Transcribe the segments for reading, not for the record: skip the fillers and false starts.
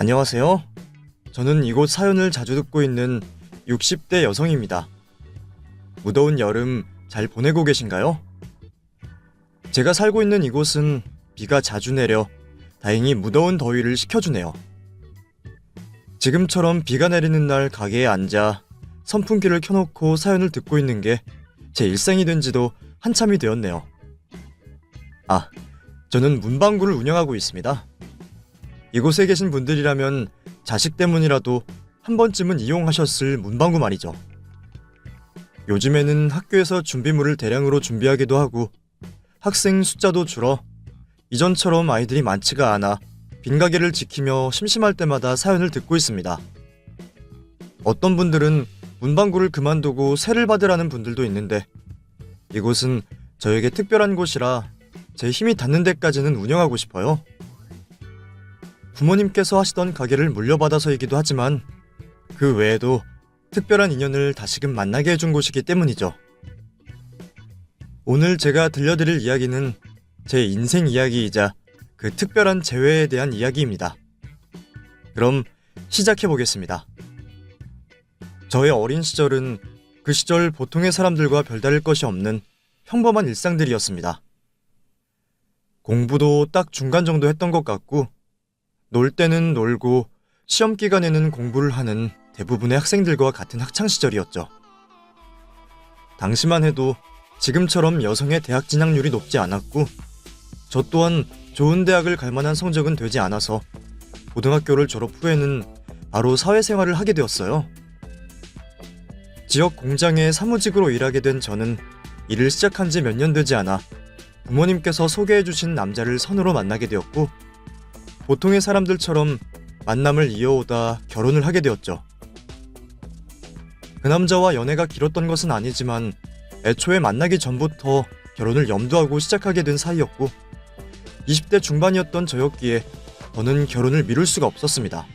안녕하세요. 저는 이곳 사연을 자주 듣고 있는 60대 여성입니다. 무더운 여름 잘 보내고 계신가요? 제가 살고 있는 이곳은 비가 자주 내려 다행히 무더운 더위를 식혀주네요. 지금처럼 비가 내리는 날 가게에 앉아 선풍기를 켜놓고 사연을 듣고 있는 게 제 일상이 된 지도 한참이 되었네요. 저는 문방구를 운영하고 있습니다. 이곳에 계신 분들이라면 자식 때문이라도 한 번쯤은 이용하셨을 문방구 말이죠. 요즘에는 학교에서 준비물을 대량으로 준비하기도 하고 학생 숫자도 줄어 이전처럼 아이들이 많지가 않아 빈 가게를 지키며 심심할 때마다 사연을 듣고 있습니다. 어떤 분들은 문방구를 그만두고 세를 받으라는 분들도 있는데 이곳은 저에게 특별한 곳이라 제 힘이 닿는 데까지는 운영하고 싶어요. 부모님께서 하시던 가게를 물려받아서이기도 하지만 그 외에도 특별한 인연을 다시금 만나게 해준 곳이기 때문이죠. 오늘 제가 들려드릴 이야기는 제 인생 이야기이자 그 특별한 재회에 대한 이야기입니다. 그럼 시작해보겠습니다. 저의 어린 시절은 그 시절 보통의 사람들과 별다를 것이 없는 평범한 일상들이었습니다. 공부도 딱 중간 정도 했던 것 같고 놀 때는 놀고 시험 기간에는 공부를 하는 대부분의 학생들과 같은 학창시절이었죠. 당시만 해도 지금처럼 여성의 대학 진학률이 높지 않았고 저 또한 좋은 대학을 갈 만한 성적은 되지 않아서 고등학교를 졸업 후에는 바로 사회생활을 하게 되었어요. 지역 공장에 사무직으로 일하게 된 저는 일을 시작한 지 몇 년 되지 않아 부모님께서 소개해주신 남자를 선으로 만나게 되었고 보통의 사람들처럼 만남을 이어오다 결혼을 하게 되었죠. 그 남자와 연애가 길었던 것은 아니지만 애초에 만나기 전부터 결혼을 염두하고 시작하게 된 사이였고 20대 중반이었던 저였기에 저는 결혼을 미룰 수가 없었습니다.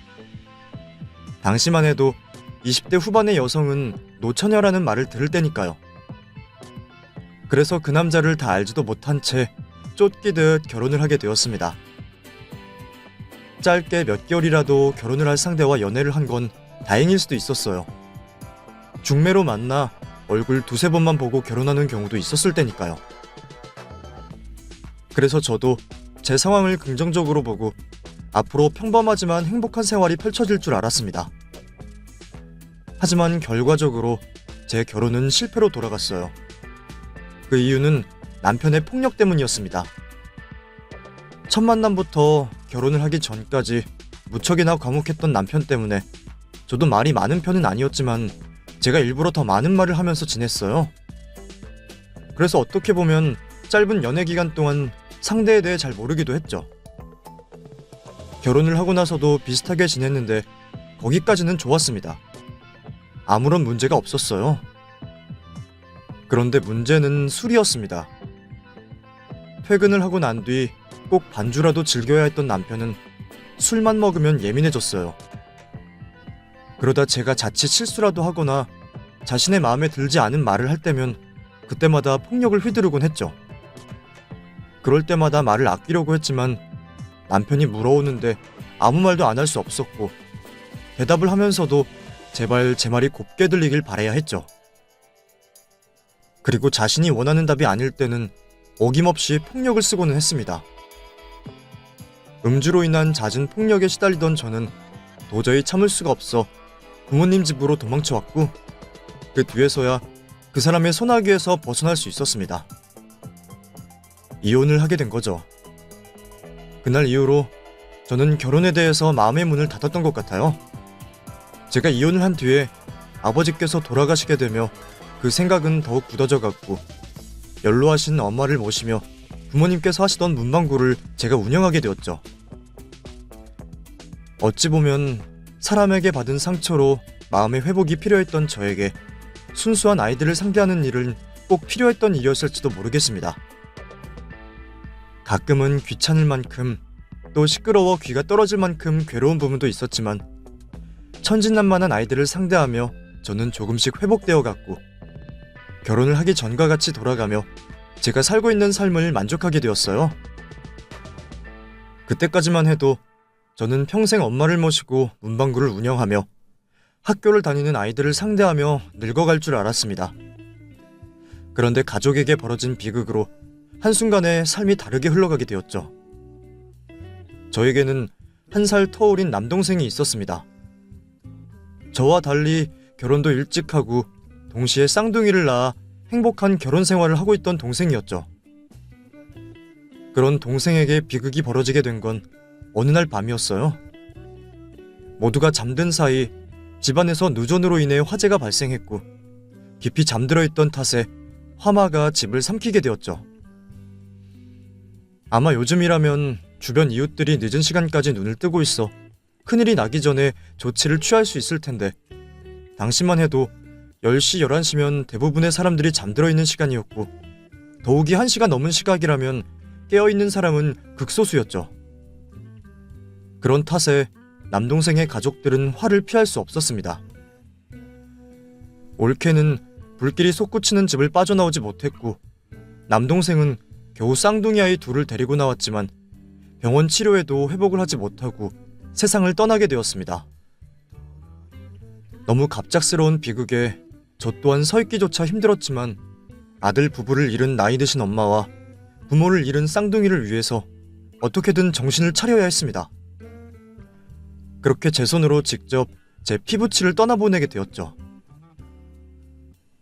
당시만 해도 20대 후반의 여성은 노처녀라는 말을 들을 때니까요. 그래서 그 남자를 다 알지도 못한 채 쫓기듯 결혼을 하게 되었습니다. 짧게 몇 개월이라도 결혼을 할 상대와 연애를 한 건 다행일 수도 있었어요. 중매로 만나 얼굴 두세 번만 보고 결혼하는 경우도 있었을 때니까요. 그래서 저도 제 상황을 긍정적으로 보고 앞으로 평범하지만 행복한 생활이 펼쳐질 줄 알았습니다. 하지만 결과적으로 제 결혼은 실패로 돌아갔어요. 그 이유는 남편의 폭력 때문이었습니다. 첫 만남부터 결혼을 하기 전까지 무척이나 과묵했던 남편 때문에 저도 말이 많은 편은 아니었지만 제가 일부러 더 많은 말을 하면서 지냈어요. 그래서 어떻게 보면 짧은 연애 기간 동안 상대에 대해 잘 모르기도 했죠. 결혼을 하고 나서도 비슷하게 지냈는데 거기까지는 좋았습니다. 아무런 문제가 없었어요. 그런데 문제는 술이었습니다. 퇴근을 하고 난 뒤 꼭 반주라도 즐겨야 했던 남편은 술만 먹으면 예민해졌어요. 그러다 제가 자칫 실수라도 하거나 자신의 마음에 들지 않은 말을 할 때면 그때마다 폭력을 휘두르곤 했죠. 그럴 때마다 말을 아끼려고 했지만 남편이 물어오는데 아무 말도 안 할 수 없었고 대답을 하면서도 제발 제 말이 곱게 들리길 바라야 했죠. 그리고 자신이 원하는 답이 아닐 때는 어김없이 폭력을 쓰고는 했습니다. 음주로 인한 잦은 폭력에 시달리던 저는 도저히 참을 수가 없어 부모님 집으로 도망쳐왔고 그 뒤에서야 그 사람의 소나기에서 벗어날 수 있었습니다. 이혼을 하게 된 거죠. 그날 이후로 저는 결혼에 대해서 마음의 문을 닫았던 것 같아요. 제가 이혼을 한 뒤에 아버지께서 돌아가시게 되며 그 생각은 더욱 굳어져 갔고 연로하신 엄마를 모시며 부모님께서 하시던 문방구를 제가 운영하게 되었죠. 어찌 보면 사람에게 받은 상처로 마음의 회복이 필요했던 저에게 순수한 아이들을 상대하는 일은 꼭 필요했던 일이었을지도 모르겠습니다. 가끔은 귀찮을 만큼 또 시끄러워 귀가 떨어질 만큼 괴로운 부분도 있었지만 천진난만한 아이들을 상대하며 저는 조금씩 회복되어 갔고 결혼을 하기 전과 같이 돌아가며 제가 살고 있는 삶을 만족하게 되었어요. 그때까지만 해도 저는 평생 엄마를 모시고 문방구를 운영하며 학교를 다니는 아이들을 상대하며 늙어갈 줄 알았습니다. 그런데 가족에게 벌어진 비극으로 한순간에 삶이 다르게 흘러가게 되었죠. 저에게는 1살 터울인 남동생이 있었습니다. 저와 달리 결혼도 일찍 하고 동시에 쌍둥이를 낳아 행복한 결혼 생활을 하고 있던 동생이었죠. 그런 동생에게 비극이 벌어지게 된 건 어느 날 밤이었어요. 모두가 잠든 사이 집안에서 누전으로 인해 화재가 발생했고 깊이 잠들어 있던 탓에 화마가 집을 삼키게 되었죠. 아마 요즘이라면 주변 이웃들이 늦은 시간까지 눈을 뜨고 있어 큰일이 나기 전에 조치를 취할 수 있을 텐데 당시만 해도 10시, 11시면 대부분의 사람들이 잠들어 있는 시간이었고 더욱이 1시가 넘은 시각이라면 깨어있는 사람은 극소수였죠. 그런 탓에 남동생의 가족들은 화를 피할 수 없었습니다. 올케는 불길이 솟구치는 집을 빠져나오지 못했고 남동생은 겨우 쌍둥이 아이 둘을 데리고 나왔지만 병원 치료에도 회복을 하지 못하고 세상을 떠나게 되었습니다. 너무 갑작스러운 비극에 저 또한 서 있기조차 힘들었지만 아들 부부를 잃은 나이 드신 엄마와 부모를 잃은 쌍둥이를 위해서 어떻게든 정신을 차려야 했습니다. 그렇게 제 손으로 직접 제 피부치를 떠나보내게 되었죠.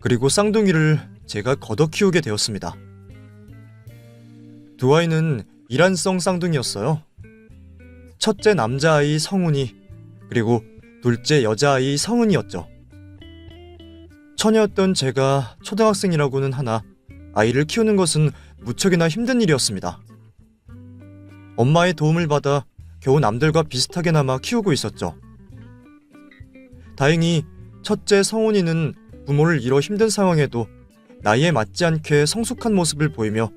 그리고 쌍둥이를 제가 걷어 키우게 되었습니다. 두 아이는 이란성 쌍둥이였어요. 첫째 남자아이 성훈이, 그리고 둘째 여자아이 성은이었죠. 처녀였던 제가 초등학생이라고는 하나 아이를 키우는 것은 무척이나 힘든 일이었습니다. 엄마의 도움을 받아 겨우 남들과 비슷하게나마 키우고 있었죠. 다행히 첫째 성훈이는 부모를 잃어 힘든 상황에도 나이에 맞지 않게 성숙한 모습을 보이며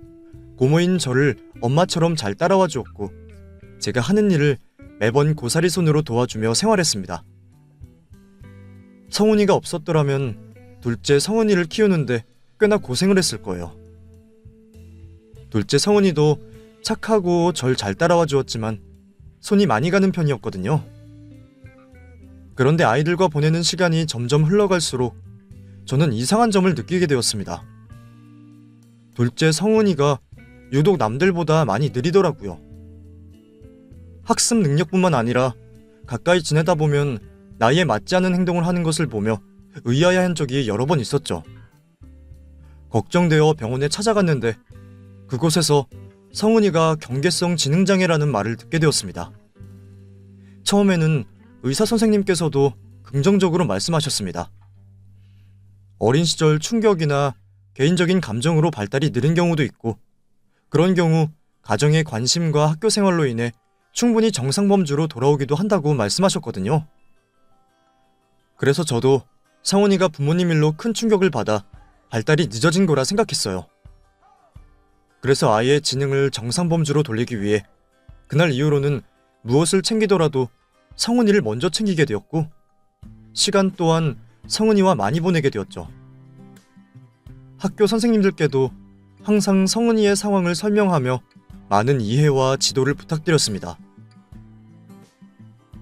고모인 저를 엄마처럼 잘 따라와 주었고 제가 하는 일을 매번 고사리 손으로 도와주며 생활했습니다. 성훈이가 없었더라면 둘째 성은이를 키우는데 꽤나 고생을 했을 거예요. 둘째 성은이도 착하고 절 잘 따라와 주었지만 손이 많이 가는 편이었거든요. 그런데 아이들과 보내는 시간이 점점 흘러갈수록 저는 이상한 점을 느끼게 되었습니다. 둘째 성은이가 유독 남들보다 많이 느리더라고요. 학습 능력뿐만 아니라 가까이 지내다 보면 나이에 맞지 않은 행동을 하는 것을 보며 의아해한 적이 여러 번 있었죠. 걱정되어 병원에 찾아갔는데 그곳에서 성은이가 경계성 지능장애라는 말을 듣게 되었습니다. 처음에는 의사 선생님께서도 긍정적으로 말씀하셨습니다. 어린 시절 충격이나 개인적인 감정으로 발달이 느린 경우도 있고 그런 경우 가정의 관심과 학교 생활로 인해 충분히 정상범주로 돌아오기도 한다고 말씀하셨거든요. 그래서 저도 성훈이가 부모님 일로 큰 충격을 받아 발달이 늦어진 거라 생각했어요. 그래서 아이의 지능을 정상범주로 돌리기 위해 그날 이후로는 무엇을 챙기더라도 성훈이를 먼저 챙기게 되었고 시간 또한 성훈이와 많이 보내게 되었죠. 학교 선생님들께도 항상 성훈이의 상황을 설명하며 많은 이해와 지도를 부탁드렸습니다.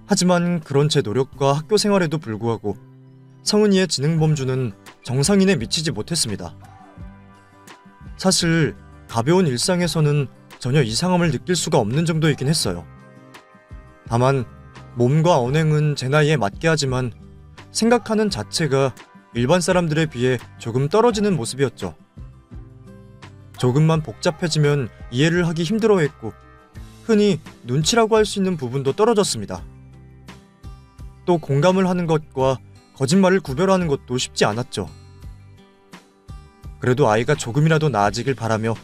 하지만 그런 제 노력과 학교 생활에도 불구하고 성은이의 지능 범주는 정상인에 미치지 못했습니다. 사실 가벼운 일상에서는 전혀 이상함을 느낄 수가 없는 정도이긴 했어요. 다만 몸과 언행은 제 나이에 맞게 하지만 생각하는 자체가 일반 사람들에 비해 조금 떨어지는 모습이었죠. 조금만 복잡해지면 이해를 하기 힘들어했고 흔히 눈치라고 할 수 있는 부분도 떨어졌습니다. 또 공감을 하는 것과 거짓말을 구별하는 것도 쉽지 않았죠. 그래도 아이가 조금이라도 나아지길 바라며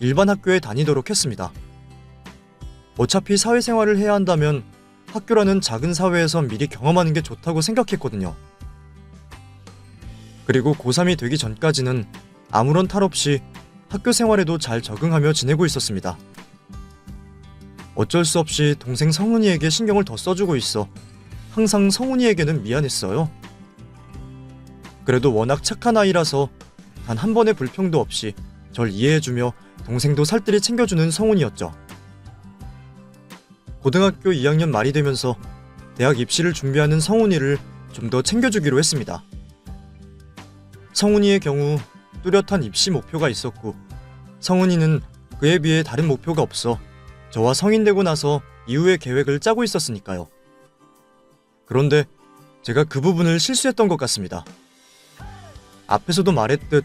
일반 학교에 다니도록 했습니다. 어차피 사회생활을 해야 한다면 학교라는 작은 사회에서 미리 경험하는 게 좋다고 생각했거든요. 그리고 고3이 되기 전까지는 아무런 탈 없이 학교 생활에도 잘 적응하며 지내고 있었습니다. 어쩔 수 없이 동생 성훈이에게 신경을 더 써주고 있어 항상 성훈이에게는 미안했어요. 그래도 워낙 착한 아이라서 단 한 번의 불평도 없이 절 이해해주며 동생도 살뜰히 챙겨주는 성훈이었죠. 고등학교 2학년 말이 되면서 대학 입시를 준비하는 성훈이를 좀 더 챙겨주기로 했습니다. 성훈이의 경우 뚜렷한 입시 목표가 있었고 성훈이는 그에 비해 다른 목표가 없어 저와 성인 되고 나서 이후의 계획을 짜고 있었으니까요. 그런데 제가 그 부분을 실수했던 것 같습니다. 앞에서도 말했듯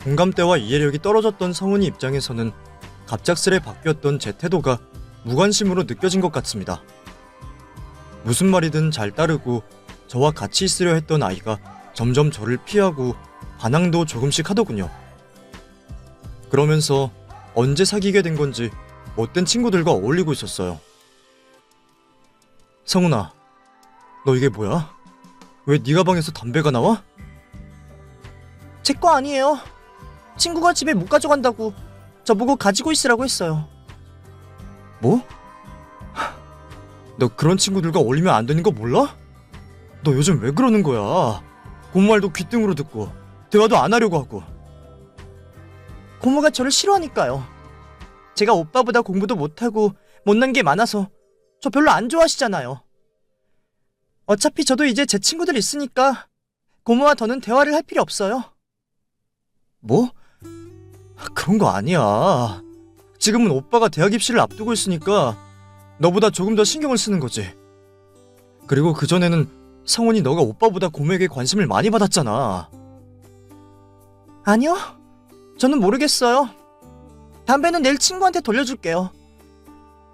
공감대와 이해력이 떨어졌던 성훈이 입장에서는 갑작스레 바뀌었던 제 태도가 무관심으로 느껴진 것 같습니다. 무슨 말이든 잘 따르고 저와 같이 있으려 했던 아이가 점점 저를 피하고 반항도 조금씩 하더군요. 그러면서 언제 사귀게 된 건지 못된 친구들과 어울리고 있었어요. 성훈아, 너 이게 뭐야? 왜 네 가방에서 담배가 나와? 제 거 아니에요. 친구가 집에 못 가져간다고 저보고 가지고 있으라고 했어요. 뭐? 너 그런 친구들과 어울리면 안 되는 거 몰라? 너 요즘 왜 그러는 거야? 고모 말도 귓등으로 듣고 대화도 안 하려고 하고. 고모가 저를 싫어하니까요. 제가 오빠보다 공부도 못하고 못난 게 많아서 저 별로 안 좋아하시잖아요. 어차피 저도 이제 제 친구들 있으니까 고모와 더는 대화를 할 필요 없어요. 뭐? 그런 거 아니야. 지금은 오빠가 대학 입시를 앞두고 있으니까 너보다 조금 더 신경을 쓰는 거지. 그리고 그전에는 성훈이 너가 오빠보다 고모에게 관심을 많이 받았잖아. 아니요. 저는 모르겠어요. 담배는 내일 친구한테 돌려줄게요.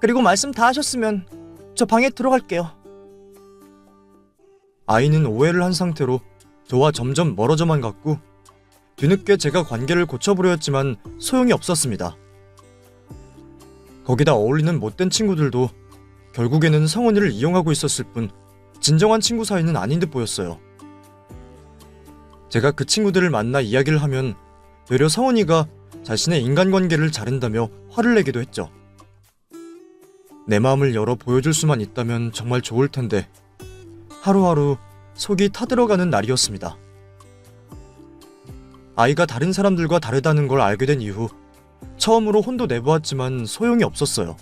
그리고 말씀 다 하셨으면 저 방에 들어갈게요. 아이는 오해를 한 상태로 저와 점점 멀어져만 갔고 뒤늦게 제가 관계를 고쳐보려 했지만 소용이 없었습니다. 거기다 어울리는 못된 친구들도 결국에는 성훈이를 이용하고 있었을 뿐 진정한 친구 사이는 아닌 듯 보였어요. 제가 그 친구들을 만나 이야기를 하면 되려 성훈이가 자신의 인간관계를 자른다며 화를 내기도 했죠. 내 마음을 열어 보여줄 수만 있다면 정말 좋을 텐데 하루하루 속이 타들어가는 날이었습니다. 아이가 다른 사람들과 다르다는 걸 알게 된 이후 처음으로 혼도 내보았지만 소용이 없었어요.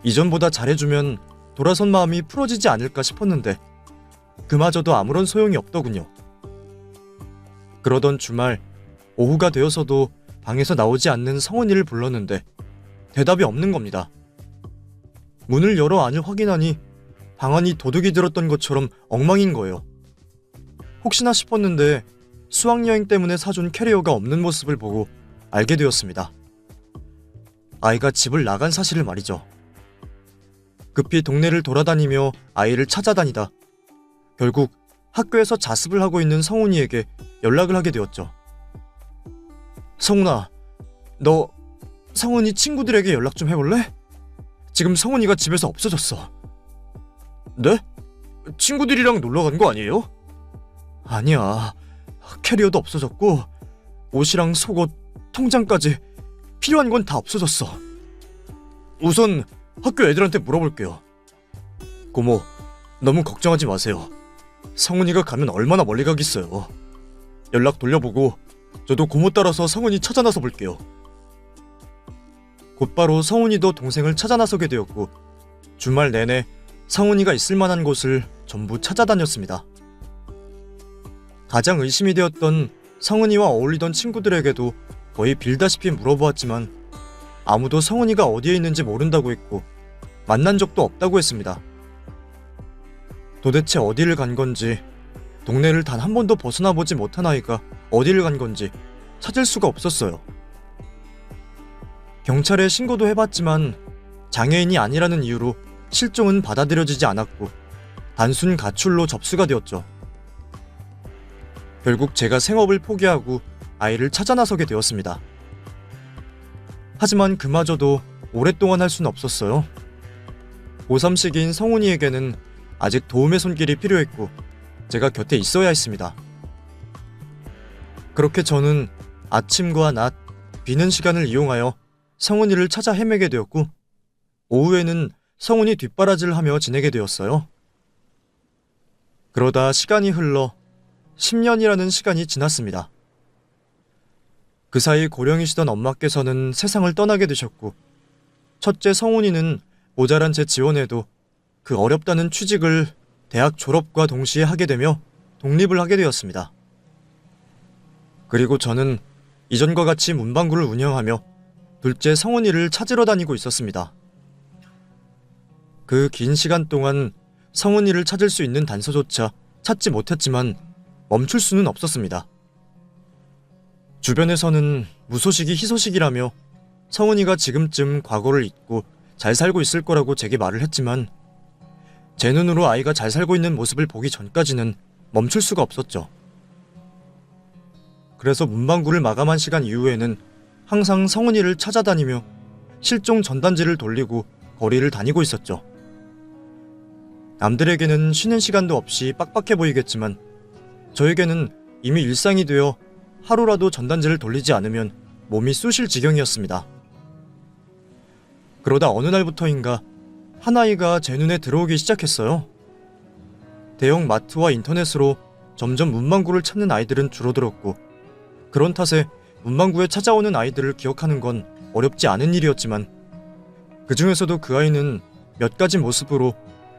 이전보다 잘해주면 돌아선 마음이 풀어지지 않을까 싶었는데 그마저도 아무런 소용이 없더군요. 그러던 주말 오후가 되어서도 방에서 나오지 않는 성훈이를 불렀는데 대답이 없는 겁니다. 문을 열어 안을 확인하니 방 안이 도둑이 들었던 것처럼 엉망인 거예요. 혹시나 싶었는데 수학여행 때문에 사준 캐리어가 없는 모습을 보고 알게 되었습니다. 아이가 집을 나간 사실을 말이죠. 급히 동네를 돌아다니며 아이를 찾아다니다 결국 학교에서 자습을 하고 있는 성훈이에게 연락을 하게 되었죠. 성훈아, 너 성훈이 친구들에게 연락 좀 해볼래? 지금 성훈이가 집에서 없어졌어. 네? 친구들이랑 놀러 간 거 아니에요? 아니야. 캐리어도 없어졌고 옷이랑 속옷, 통장까지 필요한 건 다 없어졌어. 우선 학교 애들한테 물어볼게요. 고모, 너무 걱정하지 마세요. 성훈이가 가면 얼마나 멀리 가겠어요. 연락 돌려보고 저도 고모 따라서 성훈이 찾아 나서 볼게요. 곧바로 성훈이도 동생을 찾아 나서게 되었고 주말 내내 성훈이가 있을 만한 곳을 전부 찾아다녔습니다. 가장 의심이 되었던 성훈이와 어울리던 친구들에게도 거의 빌다시피 물어보았지만 아무도 성훈이가 어디에 있는지 모른다고 했고 만난 적도 없다고 했습니다. 도대체 어디를 간 건지, 동네를 단 한 번도 벗어나 보지 못한 아이가 어디를 간 건지 찾을 수가 없었어요. 경찰에 신고도 해봤지만 장애인이 아니라는 이유로 실종은 받아들여지지 않았고 단순 가출로 접수가 되었죠. 결국 제가 생업을 포기하고 아이를 찾아 나서게 되었습니다. 하지만 그마저도 오랫동안 할 수는 없었어요. 고3 시기인 성훈이에게는 아직 도움의 손길이 필요했고 제가 곁에 있어야 했습니다. 그렇게 저는 아침과 낮, 비는 시간을 이용하여 성훈이를 찾아 헤매게 되었고 오후에는 성훈이 뒷바라지를 하며 지내게 되었어요. 그러다 시간이 흘러 10년이라는 시간이 지났습니다. 그 사이 고령이시던 엄마께서는 세상을 떠나게 되셨고 첫째 성훈이는 모자란 제 지원에도 그 어렵다는 취직을 대학 졸업과 동시에 하게 되며 독립을 하게 되었습니다. 그리고 저는 이전과 같이 문방구를 운영하며 둘째 성훈이를 찾으러 다니고 있었습니다. 그 긴 시간 동안 성훈이를 찾을 수 있는 단서조차 찾지 못했지만 멈출 수는 없었습니다. 주변에서는 무소식이 희소식이라며 성훈이가 지금쯤 과거를 잊고 잘 살고 있을 거라고 제게 말을 했지만 제 눈으로 아이가 잘 살고 있는 모습을 보기 전까지는 멈출 수가 없었죠. 그래서 문방구를 마감한 시간 이후에는 항상 성훈이를 찾아다니며 실종 전단지를 돌리고 거리를 다니고 있었죠. 남들에게는 쉬는 시간도 없이 빡빡해 보이겠지만 저에게는 이미 일상이 되어 하루라도 전단지를 돌리지 않으면 몸이 쑤실 지경이었습니다. 그러다 어느 날부터인가 한 아이가 제 눈에 들어오기 시작했어요. 대형 마트와 인터넷으로 점점 문방구를 찾는 아이들은 줄어들었고 그런 탓에 문방구에 찾아오는 아이들을 기억하는 건 어렵지 않은 일이었지만 그 중에서도 그 아이는 몇 가지 모습으로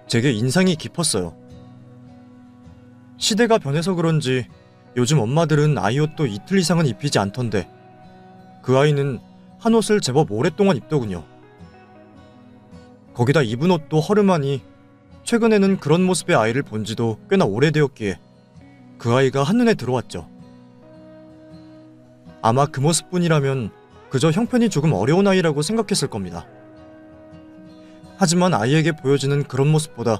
제게 인상이 깊었어요. 시대가 변해서 그런지 요즘 엄마들은 아이 옷도 이틀 이상은 입히지 않던데 그 아이는 한 옷을 제법 오랫동안 입더군요. 거기다 입은 옷도 허름하니 최근에는 그런 모습의 아이를 본 지도 꽤나 오래되었기에 그 아이가 한눈에 들어왔죠. 아마 그 모습뿐이라면 그저 형편이 조금 어려운 아이라고 생각했을 겁니다. 하지만 아이에게 보여지는 그런 모습보다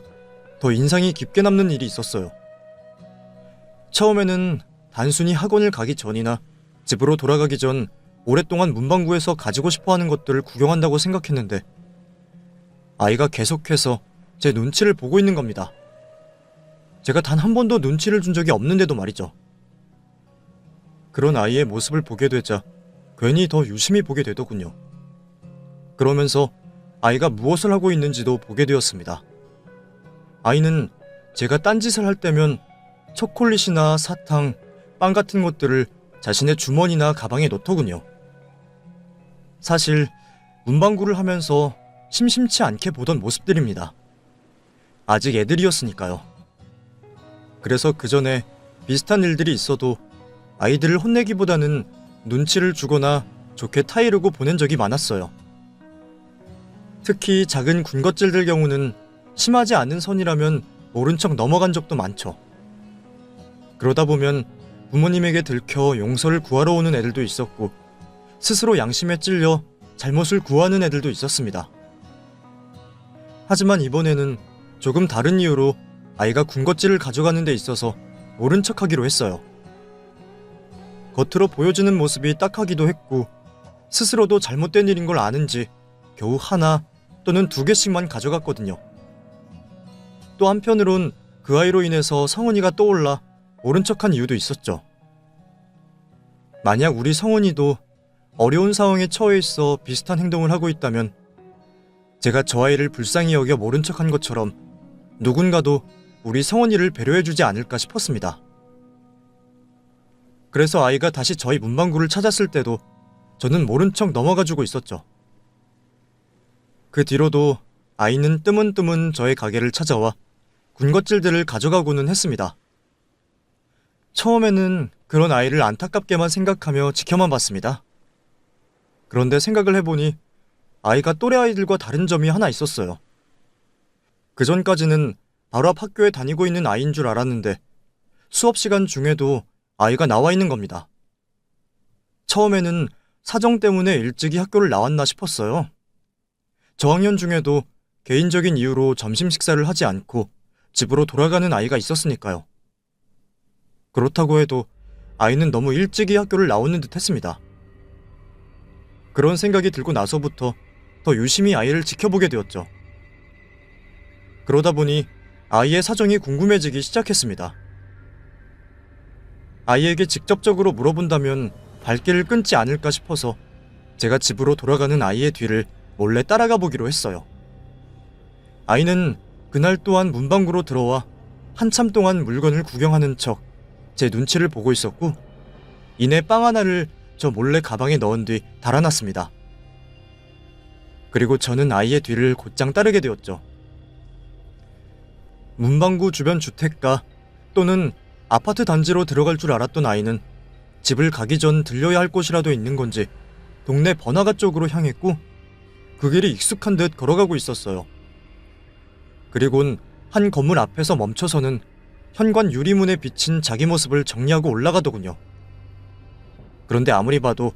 더 인상이 깊게 남는 일이 있었어요. 처음에는 단순히 학원을 가기 전이나 집으로 돌아가기 전 오랫동안 문방구에서 가지고 싶어하는 것들을 구경한다고 생각했는데 아이가 계속해서 제 눈치를 보고 있는 겁니다. 제가 단 한 번도 눈치를 준 적이 없는데도 말이죠. 그런 아이의 모습을 보게 되자 괜히 더 유심히 보게 되더군요. 그러면서 아이가 무엇을 하고 있는지도 보게 되었습니다. 아이는 제가 딴짓을 할 때면 초콜릿이나 사탕, 빵 같은 것들을 자신의 주머니나 가방에 넣더군요. 사실 문방구를 하면서 심심치 않게 보던 모습들입니다. 아직 애들이었으니까요. 그래서 그 전에 비슷한 일들이 있어도 아이들을 혼내기보다는 눈치를 주거나 좋게 타이르고 보낸 적이 많았어요. 특히 작은 군것질들 경우는 심하지 않은 선이라면 모른 척 넘어간 적도 많죠. 그러다 보면 부모님에게 들켜 용서를 구하러 오는 애들도 있었고 스스로 양심에 찔려 잘못을 구하는 애들도 있었습니다. 하지만 이번에는 조금 다른 이유로 아이가 군것질을 가져가는 데 있어서 모른 척하기로 했어요. 겉으로 보여지는 모습이 딱하기도 했고 스스로도 잘못된 일인 걸 아는지 겨우 하나 또는 두 개씩만 가져갔거든요. 또 한편으론 그 아이로 인해서 성은이가 떠올라 모른 척한 이유도 있었죠. 만약 우리 성은이도 어려운 상황에 처해 있어 비슷한 행동을 하고 있다면 제가 저 아이를 불쌍히 여겨 모른 척한 것처럼 누군가도 우리 성은이를 배려해주지 않을까 싶었습니다. 그래서 아이가 다시 저희 문방구를 찾았을 때도 저는 모른 척 넘어가주고 있었죠. 그 뒤로도 아이는 뜨문뜨문 저의 가게를 찾아와 군것질들을 가져가고는 했습니다. 처음에는 그런 아이를 안타깝게만 생각하며 지켜만 봤습니다. 그런데 생각을 해보니 아이가 또래 아이들과 다른 점이 하나 있었어요. 그 전까지는 바로 앞 학교에 다니고 있는 아이인 줄 알았는데 수업 시간 중에도 아이가 나와 있는 겁니다. 처음에는 사정 때문에 일찍이 학교를 나왔나 싶었어요. 저학년 중에도 개인적인 이유로 점심 식사를 하지 않고 집으로 돌아가는 아이가 있었으니까요. 그렇다고 해도 아이는 너무 일찍이 학교를 나오는 듯 했습니다. 그런 생각이 들고 나서부터 더 유심히 아이를 지켜보게 되었죠. 그러다 보니 아이의 사정이 궁금해지기 시작했습니다. 아이에게 직접적으로 물어본다면 발길을 끊지 않을까 싶어서 제가 집으로 돌아가는 아이의 뒤를 몰래 따라가 보기로 했어요. 아이는 그날 또한 문방구로 들어와 한참 동안 물건을 구경하는 척 제 눈치를 보고 있었고 이내 빵 하나를 저 몰래 가방에 넣은 뒤 달아났습니다. 그리고 저는 아이의 뒤를 곧장 따르게 되었죠. 문방구 주변 주택가 또는 아파트 단지로 들어갈 줄 알았던 아이는 집을 가기 전 들려야 할 곳이라도 있는 건지 동네 번화가 쪽으로 향했고 그 길이 익숙한 듯 걸어가고 있었어요. 그리곤 한 건물 앞에서 멈춰서는 현관 유리문에 비친 자기 모습을 정리하고 올라가더군요. 그런데 아무리 봐도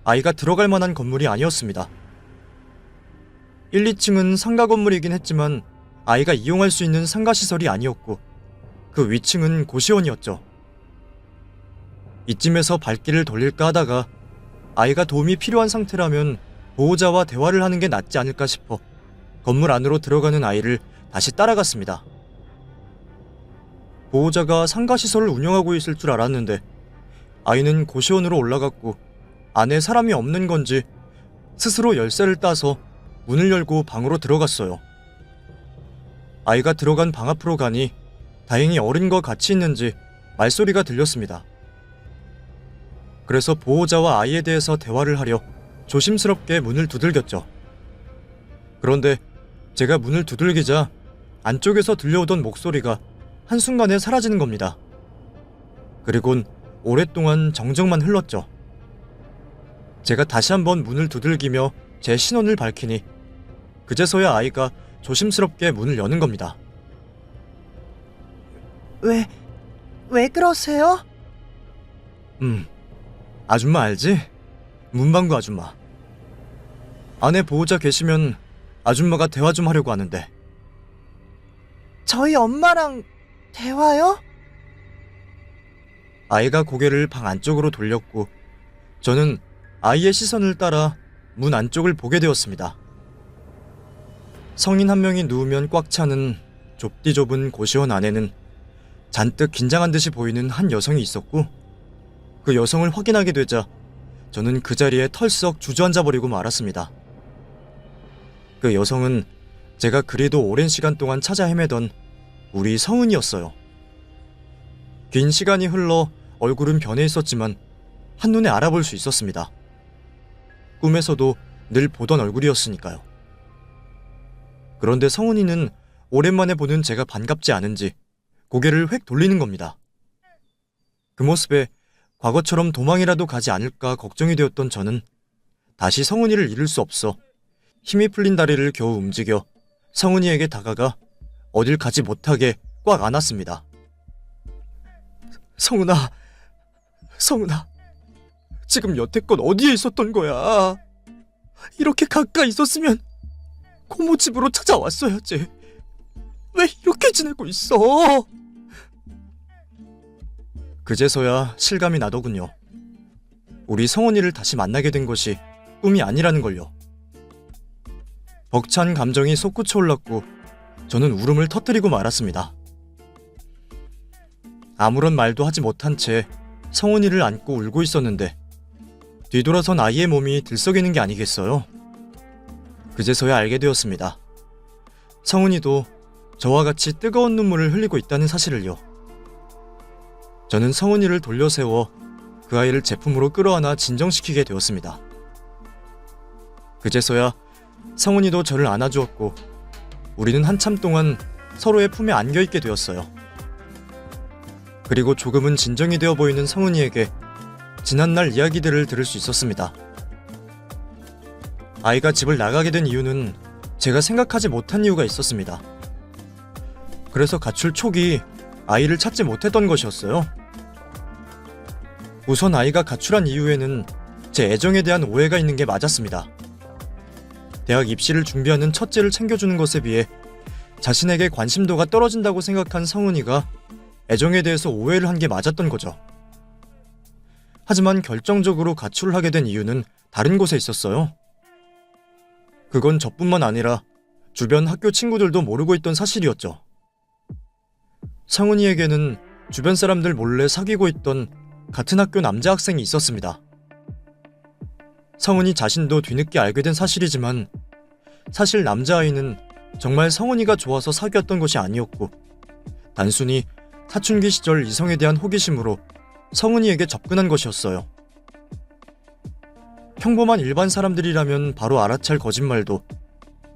아이가 들어갈 만한 건물이 아니었습니다. 1, 2층은 상가 건물이긴 했지만 아이가 이용할 수 있는 상가시설이 아니었고 그 위층은 고시원이었죠. 이쯤에서 발길을 돌릴까 하다가 아이가 도움이 필요한 상태라면 보호자와 대화를 하는 게 낫지 않을까 싶어 건물 안으로 들어가는 아이를 다시 따라갔습니다. 보호자가 상가시설을 운영하고 있을 줄 알았는데 아이는 고시원으로 올라갔고 안에 사람이 없는 건지 스스로 열쇠를 따서 문을 열고 방으로 들어갔어요. 아이가 들어간 방 앞으로 가니 다행히 어른과 같이 있는지 말소리가 들렸습니다. 그래서 보호자와 아이에 대해서 대화를 하려 조심스럽게 문을 두들겼죠. 그런데 제가 문을 두들기자 안쪽에서 들려오던 목소리가 한순간에 사라지는 겁니다. 그리곤 오랫동안 정적만 흘렀죠. 제가 다시 한번 문을 두들기며 제 신원을 밝히니 그제서야 아이가 조심스럽게 문을 여는 겁니다. 왜 그러세요? 아줌마 알지? 문방구 아줌마. 안에 보호자 계시면 아줌마가 대화 좀 하려고 하는데. 저희 엄마랑 대화요? 아이가 고개를 방 안쪽으로 돌렸고 저는 아이의 시선을 따라 문 안쪽을 보게 되었습니다. 성인 한 명이 누우면 꽉 차는 좁디 좁은 고시원 안에는 잔뜩 긴장한 듯이 보이는 한 여성이 있었고 그 여성을 확인하게 되자 저는 그 자리에 털썩 주저앉아 버리고 말았습니다. 그 여성은 제가 그리도 오랜 시간 동안 찾아 헤매던 우리 성은이었어요. 긴 시간이 흘러 얼굴은 변해 있었지만 한눈에 알아볼 수 있었습니다. 꿈에서도 늘 보던 얼굴이었으니까요. 그런데 성은이는 오랜만에 보는 제가 반갑지 않은지 고개를 획 돌리는 겁니다. 그 모습에 과거처럼 도망이라도 가지 않을까 걱정이 되었던 저는 다시 성은이를 잃을 수 없어 힘이 풀린 다리를 겨우 움직여 성은이에게 다가가 어딜 가지 못하게 꽉 안았습니다. 성은아, 지금 여태껏 어디에 있었던 거야? 이렇게 가까이 있었으면 고모 집으로 찾아왔어야지. 왜 이렇게 지내고 있어? 그제서야 실감이 나더군요. 우리 성은이를 다시 만나게 된 것이 꿈이 아니라는 걸요. 벅찬 감정이 솟구쳐 올랐고 저는 울음을 터뜨리고 말았습니다. 아무런 말도 하지 못한 채 성은이를 안고 울고 있었는데 뒤돌아선 아이의 몸이 들썩이는 게 아니겠어요? 그제서야 알게 되었습니다. 성은이도 저와 같이 뜨거운 눈물을 흘리고 있다는 사실을요. 저는 성은이를 돌려세워 그 아이를 제품으로 끌어안아 진정시키게 되었습니다. 그제서야 성은이도 저를 안아주었고 우리는 한참 동안 서로의 품에 안겨있게 되었어요. 그리고 조금은 진정이 되어 보이는 성은이에게 지난날 이야기들을 들을 수 있었습니다. 아이가 집을 나가게 된 이유는 제가 생각하지 못한 이유가 있었습니다. 그래서 가출 초기 아이를 찾지 못했던 것이었어요. 우선 아이가 가출한 이유에는 제 애정에 대한 오해가 있는 게 맞았습니다. 대학 입시를 준비하는 첫째를 챙겨주는 것에 비해 자신에게 관심도가 떨어진다고 생각한 성은이가 애정에 대해서 오해를 한 게 맞았던 거죠. 하지만 결정적으로 가출을 하게 된 이유는 다른 곳에 있었어요. 그건 저뿐만 아니라 주변 학교 친구들도 모르고 있던 사실이었죠. 성은이에게는 주변 사람들 몰래 사귀고 있던 같은 학교 남자 학생이 있었습니다. 성은이 자신도 뒤늦게 알게 된 사실이지만 사실 남자아이는 정말 성은이가 좋아서 사귀었던 것이 아니었고 단순히 사춘기 시절 이성에 대한 호기심으로 성은이에게 접근한 것이었어요. 평범한 일반 사람들이라면 바로 알아챌 거짓말도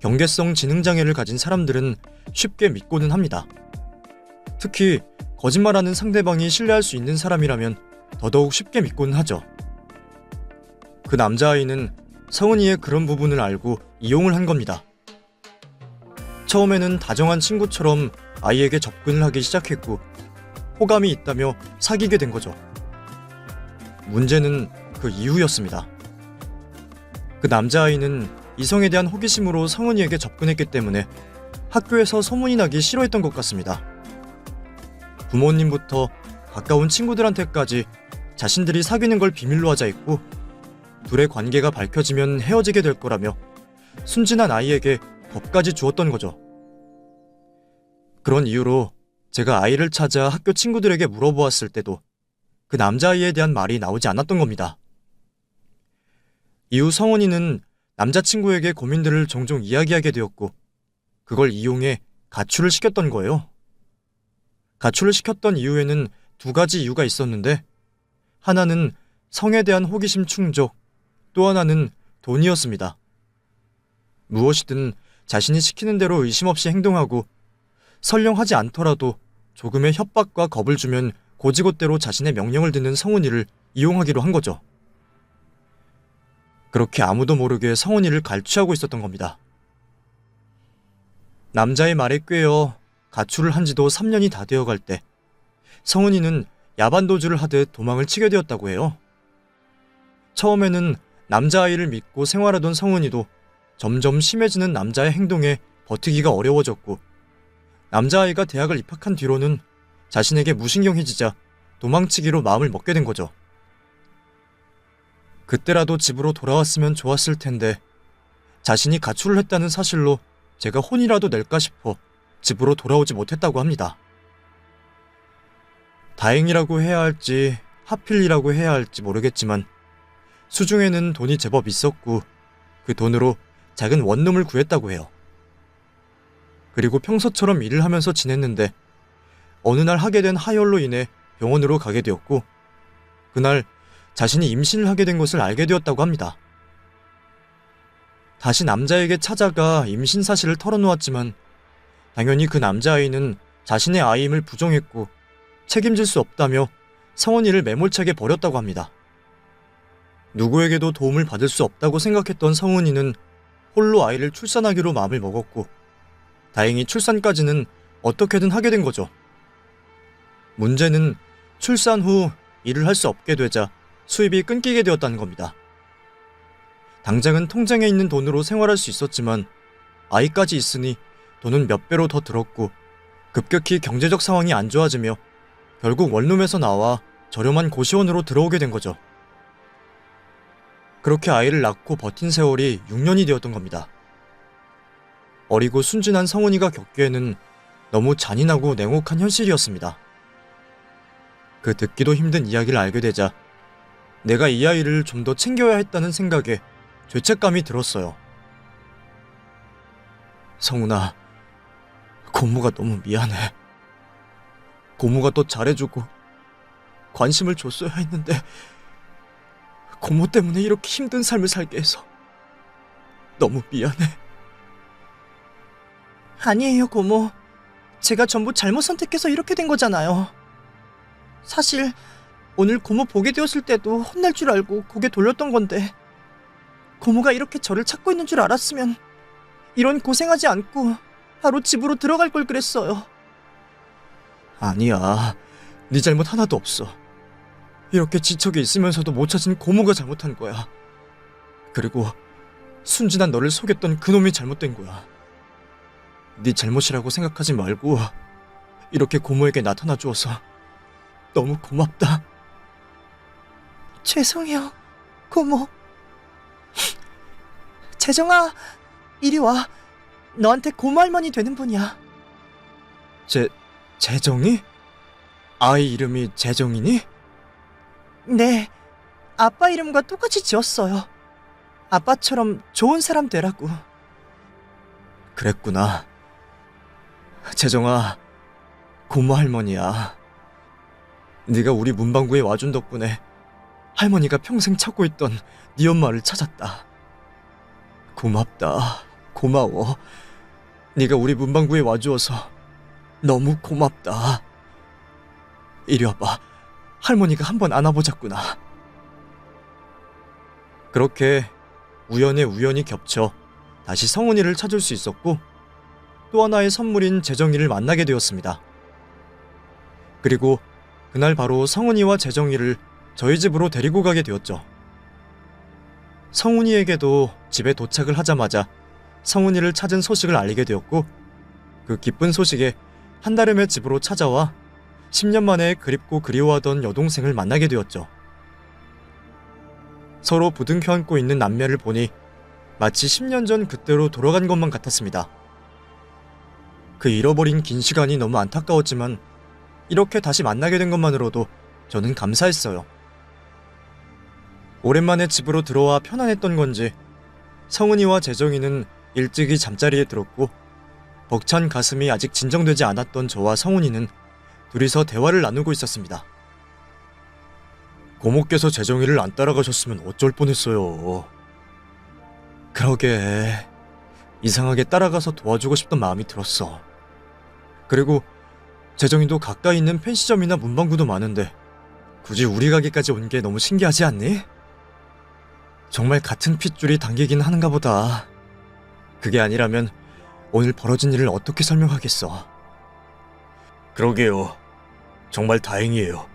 경계성 지능장애를 가진 사람들은 쉽게 믿고는 합니다. 특히 거짓말하는 상대방이 신뢰할 수 있는 사람이라면 더더욱 쉽게 믿고는 하죠. 그 남자아이는 성은이의 그런 부분을 알고 이용을 한 겁니다. 처음에는 다정한 친구처럼 아이에게 접근을 하기 시작했고 호감이 있다며 사귀게 된 거죠. 문제는 그 이후였습니다. 그 남자아이는 이성에 대한 호기심으로 성은이에게 접근했기 때문에 학교에서 소문이 나기 싫어했던 것 같습니다. 부모님부터 가까운 친구들한테까지 자신들이 사귀는 걸 비밀로 하자 했고 둘의 관계가 밝혀지면 헤어지게 될 거라며 순진한 아이에게 겁까지 주었던 거죠. 그런 이유로 제가 아이를 찾아 학교 친구들에게 물어보았을 때도 그 남자아이에 대한 말이 나오지 않았던 겁니다. 이후 성은이는 남자친구에게 고민들을 종종 이야기하게 되었고 그걸 이용해 가출을 시켰던 거예요. 가출을 시켰던 이유에는 두 가지 이유가 있었는데 하나는 성에 대한 호기심 충족, 또 하나는 돈이었습니다. 무엇이든 자신이 시키는 대로 의심 없이 행동하고 설령 하지 않더라도 조금의 협박과 겁을 주면 고지곳대로 자신의 명령을 듣는 성은이를 이용하기로 한 거죠. 그렇게 아무도 모르게 성은이를 갈취하고 있었던 겁니다. 남자의 말에 꿰어 가출을 한 지도 3년이 다 되어갈 때 성은이는 야반도주를 하듯 도망을 치게 되었다고 해요. 처음에는 남자아이를 믿고 생활하던 성은이도 점점 심해지는 남자의 행동에 버티기가 어려워졌고 남자아이가 대학을 입학한 뒤로는 자신에게 무신경해지자 도망치기로 마음을 먹게 된 거죠. 그때라도 집으로 돌아왔으면 좋았을 텐데 자신이 가출을 했다는 사실로 제가 혼이라도 낼까 싶어 집으로 돌아오지 못했다고 합니다. 다행이라고 해야 할지 하필이라고 해야 할지 모르겠지만 수중에는 돈이 제법 있었고 그 돈으로 작은 원룸을 구했다고 해요. 그리고 평소처럼 일을 하면서 지냈는데 어느 날 하게 된 하혈로 인해 병원으로 가게 되었고 그날 자신이 임신을 하게 된 것을 알게 되었다고 합니다. 다시 남자에게 찾아가 임신 사실을 털어놓았지만 당연히 그 남자아이는 자신의 아이임을 부정했고 책임질 수 없다며 성은이를 매몰차게 버렸다고 합니다. 누구에게도 도움을 받을 수 없다고 생각했던 성은이는 홀로 아이를 출산하기로 마음을 먹었고 다행히 출산까지는 어떻게든 하게 된 거죠. 문제는 출산 후 일을 할 수 없게 되자 수입이 끊기게 되었다는 겁니다. 당장은 통장에 있는 돈으로 생활할 수 있었지만 아이까지 있으니 돈은 몇 배로 더 들었고 급격히 경제적 상황이 안 좋아지며 결국 원룸에서 나와 저렴한 고시원으로 들어오게 된 거죠. 그렇게 아이를 낳고 버틴 세월이 6년이 되었던 겁니다. 어리고 순진한 성은이가 겪기에는 너무 잔인하고 냉혹한 현실이었습니다. 그 듣기도 힘든 이야기를 알게 되자 내가 이 아이를 좀 더 챙겨야 했다는 생각에 죄책감이 들었어요. 성은아, 고모가 너무 미안해. 고모가 더 잘해주고 관심을 줬어야 했는데 고모 때문에 이렇게 힘든 삶을 살게 해서 너무 미안해. 아니에요, 고모. 제가 전부 잘못 선택해서 이렇게 된 거잖아요. 사실 오늘 고모 보게 되었을 때도 혼날 줄 알고 고개 돌렸던 건데 고모가 이렇게 저를 찾고 있는 줄 알았으면 이런 고생하지 않고 바로 집으로 들어갈 걸 그랬어요. 아니야, 네 잘못 하나도 없어. 이렇게 지척에 있으면서도 못 찾은 고모가 잘못한 거야. 그리고 순진한 너를 속였던 그놈이 잘못된 거야. 네 잘못이라고 생각하지 말고 이렇게 고모에게 나타나 주어서 너무 고맙다. 죄송해요, 고모. 재정아, 이리 와. 너한테 고모 할머니 되는 분이야. 재정이? 아이 이름이 재정이니? 네, 아빠 이름과 똑같이 지었어요. 아빠처럼 좋은 사람 되라고. 그랬구나. 재정아, 고모 할머니야. 네가 우리 문방구에 와준 덕분에 할머니가 평생 찾고 있던 네 엄마를 찾았다. 고맙다. 고마워. 네가 우리 문방구에 와주어서 너무 고맙다. 이리 와봐. 할머니가 한번 안아보자꾸나. 그렇게 우연에 우연히 겹쳐 다시 성은이를 찾을 수 있었고 또 하나의 선물인 재정이를 만나게 되었습니다. 그리고 그날 바로 성은이와 재정이를 저희 집으로 데리고 가게 되었죠. 성은이에게도 집에 도착을 하자마자 성은이를 찾은 소식을 알리게 되었고 그 기쁜 소식에 한달음에 집으로 찾아와 10년 만에 그립고 그리워하던 여동생을 만나게 되었죠. 서로 부둥켜 안고 있는 남매를 보니 마치 10년 전 그때로 돌아간 것만 같았습니다. 그 잃어버린 긴 시간이 너무 안타까웠지만 이렇게 다시 만나게 된 것만으로도 저는 감사했어요. 오랜만에 집으로 들어와 편안했던 건지 성은이와 재정이는 일찍이 잠자리에 들었고 벅찬 가슴이 아직 진정되지 않았던 저와 성은이는 둘이서 대화를 나누고 있었습니다. 고모께서 재정이를 안 따라가셨으면 어쩔 뻔했어요. 그러게 이상하게 따라가서 도와주고 싶던 마음이 들었어. 그리고 재정이도 가까이 있는 펜시점이나 문방구도 많은데 굳이 우리 가게까지 온 게 너무 신기하지 않니? 정말 같은 핏줄이 당기긴 하는가 보다. 그게 아니라면 오늘 벌어진 일을 어떻게 설명하겠어. 그러게요. 정말 다행이에요.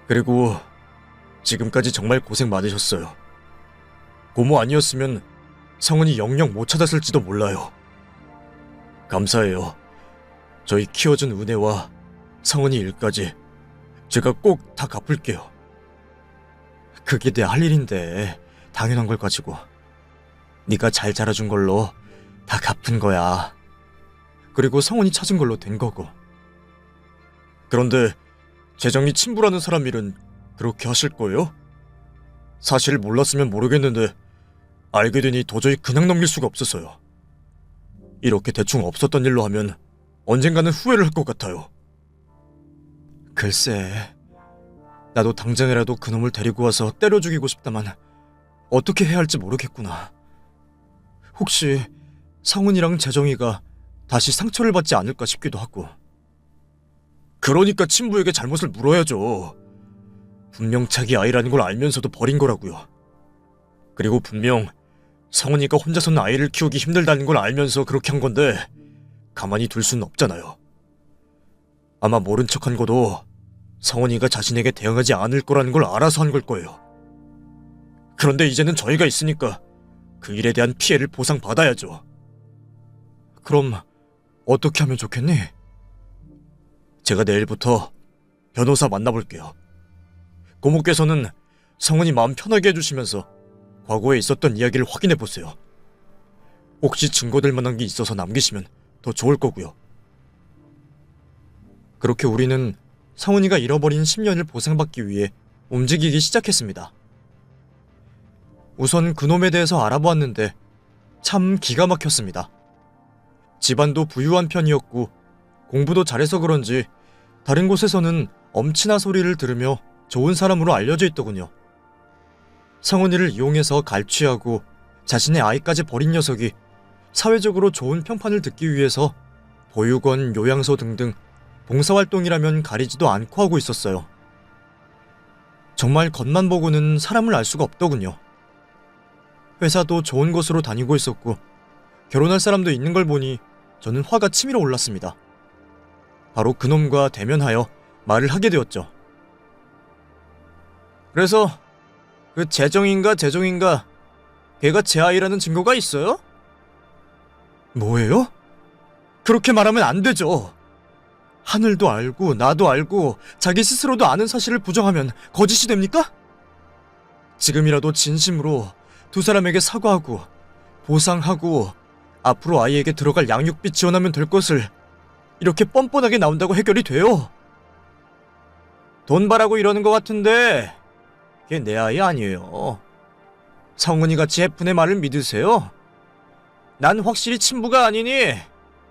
그리고 지금까지 정말 고생 많으셨어요. 고모 아니었으면 성은이 영영 못 찾았을지도 몰라요. 감사해요. 저희 키워준 은혜와 성은이 일까지 제가 꼭 다 갚을게요. 그게 내 할 일인데 당연한 걸 가지고 네가 잘 자라준 걸로 다 갚은 거야. 그리고 성은이 찾은 걸로 된 거고. 그런데 재정이 친부라는 사람 일은 그렇게 하실 거예요? 사실 몰랐으면 모르겠는데 알게 되니 도저히 그냥 넘길 수가 없었어요. 이렇게 대충 없었던 일로 하면 언젠가는 후회를 할 것 같아요. 글쎄, 나도 당장이라도 그놈을 데리고 와서 때려 죽이고 싶다만 어떻게 해야 할지 모르겠구나. 혹시 성은이랑 재정이가 다시 상처를 받지 않을까 싶기도 하고. 그러니까 친부에게 잘못을 물어야죠. 분명 자기 아이라는 걸 알면서도 버린 거라고요. 그리고 분명 성은이가 혼자서는 아이를 키우기 힘들다는 걸 알면서 그렇게 한 건데 가만히 둘 수는 없잖아요. 아마 모른 척한 것도 성은이가 자신에게 대응하지 않을 거라는 걸 알아서 한 걸 거예요. 그런데 이제는 저희가 있으니까 그 일에 대한 피해를 보상받아야죠. 그럼 어떻게 하면 좋겠니? 제가 내일부터 변호사 만나볼게요. 고모께서는 성은이 마음 편하게 해주시면서 과거에 있었던 이야기를 확인해보세요. 혹시 증거될 만한 게 있어서 남기시면 더 좋을 거고요. 그렇게 우리는 성은이가 잃어버린 10년을 보상받기 위해 움직이기 시작했습니다. 우선 그놈에 대해서 알아보았는데 참 기가 막혔습니다. 집안도 부유한 편이었고 공부도 잘해서 그런지 다른 곳에서는 엄친아 소리를 들으며 좋은 사람으로 알려져 있더군요. 성은이를 이용해서 갈취하고 자신의 아이까지 버린 녀석이 사회적으로 좋은 평판을 듣기 위해서 보육원, 요양소 등등 봉사활동이라면 가리지도 않고 하고 있었어요. 정말 겉만 보고는 사람을 알 수가 없더군요. 회사도 좋은 곳으로 다니고 있었고 결혼할 사람도 있는 걸 보니 저는 화가 치밀어 올랐습니다. 바로 그놈과 대면하여 말을 하게 되었죠. 그래서 그 재정인가 걔가 제 아이라는 증거가 있어요? 뭐예요? 그렇게 말하면 안 되죠. 하늘도 알고 나도 알고 자기 스스로도 아는 사실을 부정하면 거짓이 됩니까? 지금이라도 진심으로 두 사람에게 사과하고 보상하고 앞으로 아이에게 들어갈 양육비 지원하면 될 것을 이렇게 뻔뻔하게 나온다고 해결이 돼요? 돈 바라고 이러는 것 같은데 걔 내 아이 아니에요. 성은이같이 예쁜애 말을 믿으세요? 난 확실히 친부가 아니니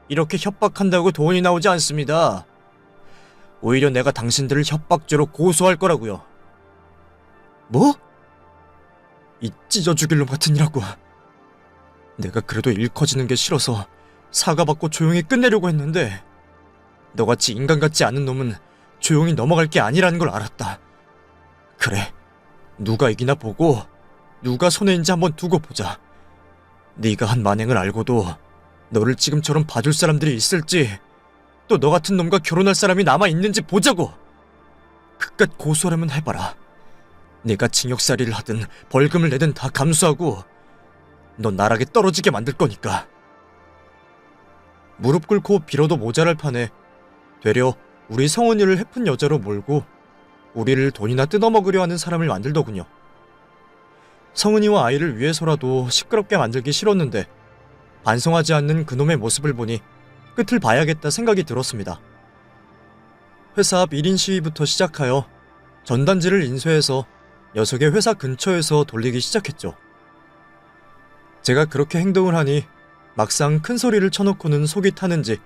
이렇게 협박한다고 돈이 나오지 않습니다. 오히려 내가 당신들을 협박죄로 고소할 거라고요. 뭐? 이 찢어 죽일 놈 같은 이라고. 내가 그래도 일 커지는 게 싫어서 사과받고 조용히 끝내려고 했는데 너같이 인간 같지 않은 놈은 조용히 넘어갈 게 아니라는 걸 알았다. 그래, 누가 이기나 보고 누가 손해인지 한번 두고 보자. 네가 한 만행을 알고도 너를 지금처럼 봐줄 사람들이 있을지, 또 너 같은 놈과 결혼할 사람이 남아있는지 보자고. 그깟 고소라면 해봐라. 내가 징역살이를 하든 벌금을 내든 다 감수하고 너 나락에 떨어지게 만들 거니까. 무릎 꿇고 빌어도 모자랄 판에 되려 우리 성은이를 해픈 여자로 몰고 우리를 돈이나 뜯어먹으려 하는 사람을 만들더군요. 성은이와 아이를 위해서라도 시끄럽게 만들기 싫었는데 반성하지 않는 그놈의 모습을 보니 끝을 봐야겠다 생각이 들었습니다. 회사 앞 1인 시위부터 시작하여 전단지를 인쇄해서 녀석의 회사 근처에서 돌리기 시작했죠. 제가 그렇게 행동을 하니 막상 큰 소리를 쳐놓고는 속이 타는지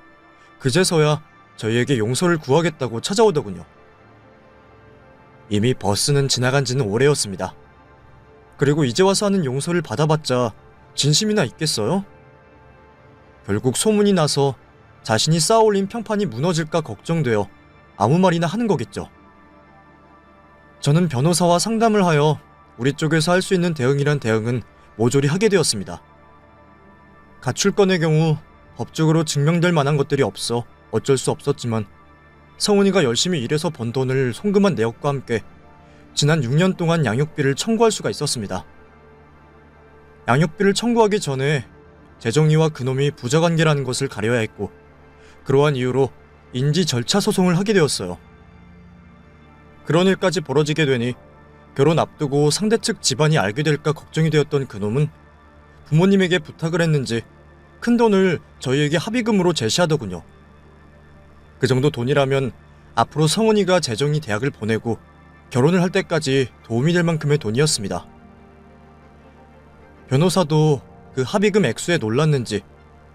그제서야 저희에게 용서를 구하겠다고 찾아오더군요. 이미 버스는 지나간 지는 오래였습니다. 그리고 이제 와서 하는 용서를 받아봤자 진심이나 있겠어요? 결국 소문이 나서 자신이 쌓아올린 평판이 무너질까 걱정되어 아무 말이나 하는 거겠죠. 저는 변호사와 상담을 하여 우리 쪽에서 할 수 있는 대응이란 대응은 모조리 하게 되었습니다. 가출건의 경우 법적으로 증명될 만한 것들이 없어 어쩔 수 없었지만 성훈이가 열심히 일해서 번 돈을 송금한 내역과 함께 지난 6년 동안 양육비를 청구할 수가 있었습니다. 양육비를 청구하기 전에 재정이와 그놈이 부자관계라는 것을 가려야 했고 그러한 이유로 인지 절차 소송을 하게 되었어요. 그런 일까지 벌어지게 되니 결혼 앞두고 상대 측 집안이 알게 될까 걱정이 되었던 그놈은 부모님에게 부탁을 했는지 큰 돈을 저희에게 합의금으로 제시하더군요. 그 정도 돈이라면 앞으로 성훈이가 재정이 대학을 보내고 결혼을 할 때까지 도움이 될 만큼의 돈이었습니다. 변호사도 그 합의금 액수에 놀랐는지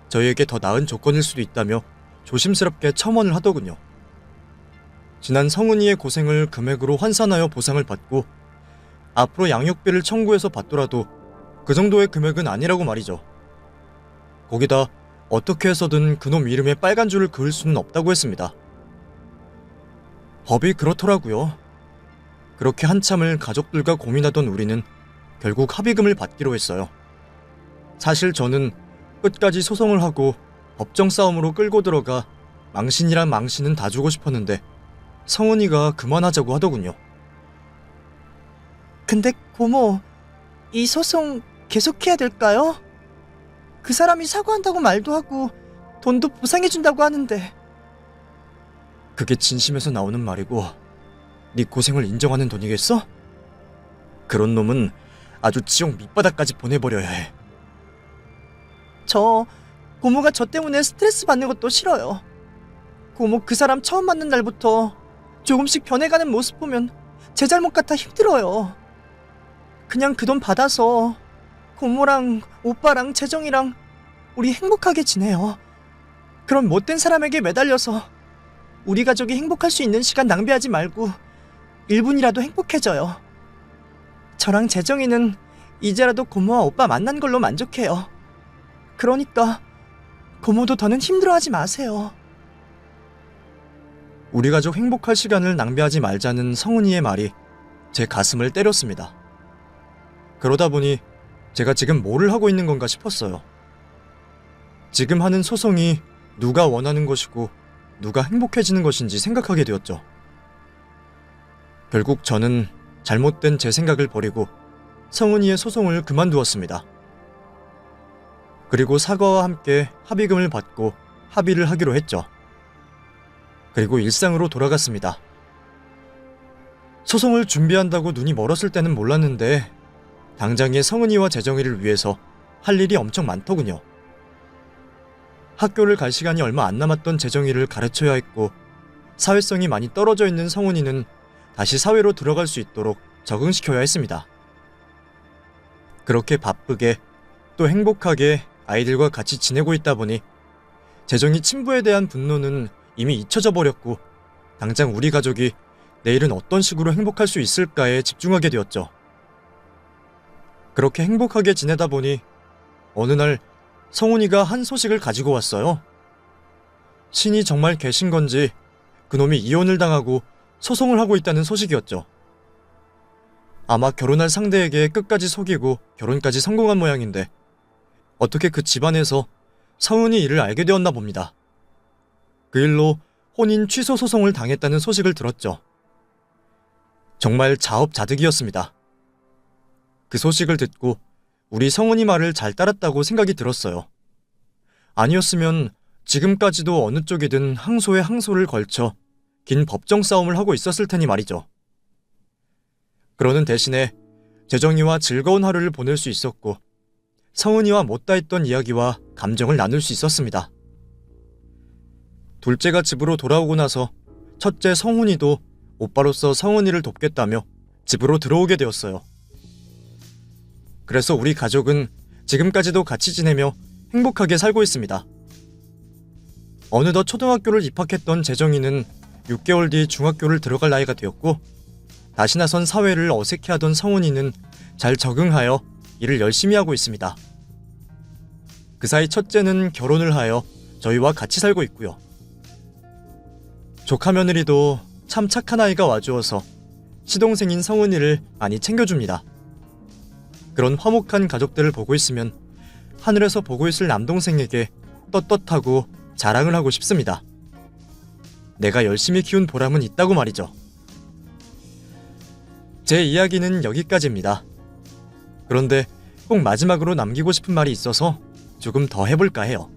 저희에게 더 나은 조건일 수도 있다며 조심스럽게 첨언을 하더군요. 지난 성훈이의 고생을 금액으로 환산하여 보상을 받고 앞으로 양육비를 청구해서 받더라도 그 정도의 금액은 아니라고 말이죠. 거기다 어떻게 해서든 그놈 이름에 빨간 줄을 그을 수는 없다고 했습니다. 법이 그렇더라고요. 그렇게 한참을 가족들과 고민하던 우리는 결국 합의금을 받기로 했어요. 사실 저는 끝까지 소송을 하고 법정 싸움으로 끌고 들어가 망신이란 망신은 다 주고 싶었는데 성훈이가 그만하자고 하더군요. 근데 고모, 이 소송 계속해야 될까요? 그 사람이 사과한다고 말도 하고 돈도 보상해준다고 하는데. 그게 진심에서 나오는 말이고 네 고생을 인정하는 돈이겠어? 그런 놈은 아주 지옥 밑바닥까지 보내버려야 해. 고모가 저 때문에 스트레스 받는 것도 싫어요. 고모 그 사람 처음 만난 날부터 조금씩 변해가는 모습 보면 제 잘못 같아 힘들어요. 그냥 그 돈 받아서 고모랑 오빠랑 재정이랑 우리 행복하게 지내요. 그런 못된 사람에게 매달려서 우리 가족이 행복할 수 있는 시간 낭비하지 말고 1분이라도 행복해져요. 저랑 재정이는 이제라도 고모와 오빠 만난 걸로 만족해요. 그러니까 고모도 더는 힘들어하지 마세요. 우리 가족 행복할 시간을 낭비하지 말자는 성훈이의 말이 제 가슴을 때렸습니다. 그러다 보니 제가 지금 뭐를 하고 있는 건가 싶었어요. 지금 하는 소송이 누가 원하는 것이고 누가 행복해지는 것인지 생각하게 되었죠. 결국 저는 잘못된 제 생각을 버리고 성훈이의 소송을 그만두었습니다. 그리고 사과와 함께 합의금을 받고 합의를 하기로 했죠. 그리고 일상으로 돌아갔습니다. 소송을 준비한다고 눈이 멀었을 때는 몰랐는데 당장의 성은이와 재정이를 위해서 할 일이 엄청 많더군요. 학교를 갈 시간이 얼마 안 남았던 재정이를 가르쳐야 했고 사회성이 많이 떨어져 있는 성은이는 다시 사회로 들어갈 수 있도록 적응시켜야 했습니다. 그렇게 바쁘게 또 행복하게 아이들과 같이 지내고 있다 보니 재정이 친부에 대한 분노는 이미 잊혀져 버렸고 당장 우리 가족이 내일은 어떤 식으로 행복할 수 있을까에 집중하게 되었죠. 그렇게 행복하게 지내다 보니 어느 날 성훈이가 한 소식을 가지고 왔어요. 신이 정말 계신 건지 그놈이 이혼을 당하고 소송을 하고 있다는 소식이었죠. 아마 결혼할 상대에게 끝까지 속이고 결혼까지 성공한 모양인데 어떻게 그 집안에서 성훈이 이를 알게 되었나 봅니다. 그 일로 혼인 취소 소송을 당했다는 소식을 들었죠. 정말 자업자득이었습니다. 그 소식을 듣고 우리 성훈이 말을 잘 따랐다고 생각이 들었어요. 아니었으면 지금까지도 어느 쪽이든 항소에 항소를 걸쳐 긴 법정 싸움을 하고 있었을 테니 말이죠. 그러는 대신에 재정이와 즐거운 하루를 보낼 수 있었고 성훈이와 못다 했던 이야기와 감정을 나눌 수 있었습니다. 둘째가 집으로 돌아오고 나서 첫째 성훈이도 오빠로서 성훈이를 돕겠다며 집으로 들어오게 되었어요. 그래서 우리 가족은 지금까지도 같이 지내며 행복하게 살고 있습니다. 어느덧 초등학교를 입학했던 재정이는 6개월 뒤 중학교를 들어갈 나이가 되었고 다시 나선 사회를 어색해하던 성훈이는 잘 적응하여 일을 열심히 하고 있습니다. 그 사이 첫째는 결혼을 하여 저희와 같이 살고 있고요. 조카 며느리도 참 착한 아이가 와주어서 시동생인 성훈이를 많이 챙겨줍니다. 그런 화목한 가족들을 보고 있으면 하늘에서 보고 있을 남동생에게 떳떳하고 자랑을 하고 싶습니다. 내가 열심히 키운 보람은 있다고 말이죠. 제 이야기는 여기까지입니다. 그런데 꼭 마지막으로 남기고 싶은 말이 있어서 조금 더 해볼까 해요.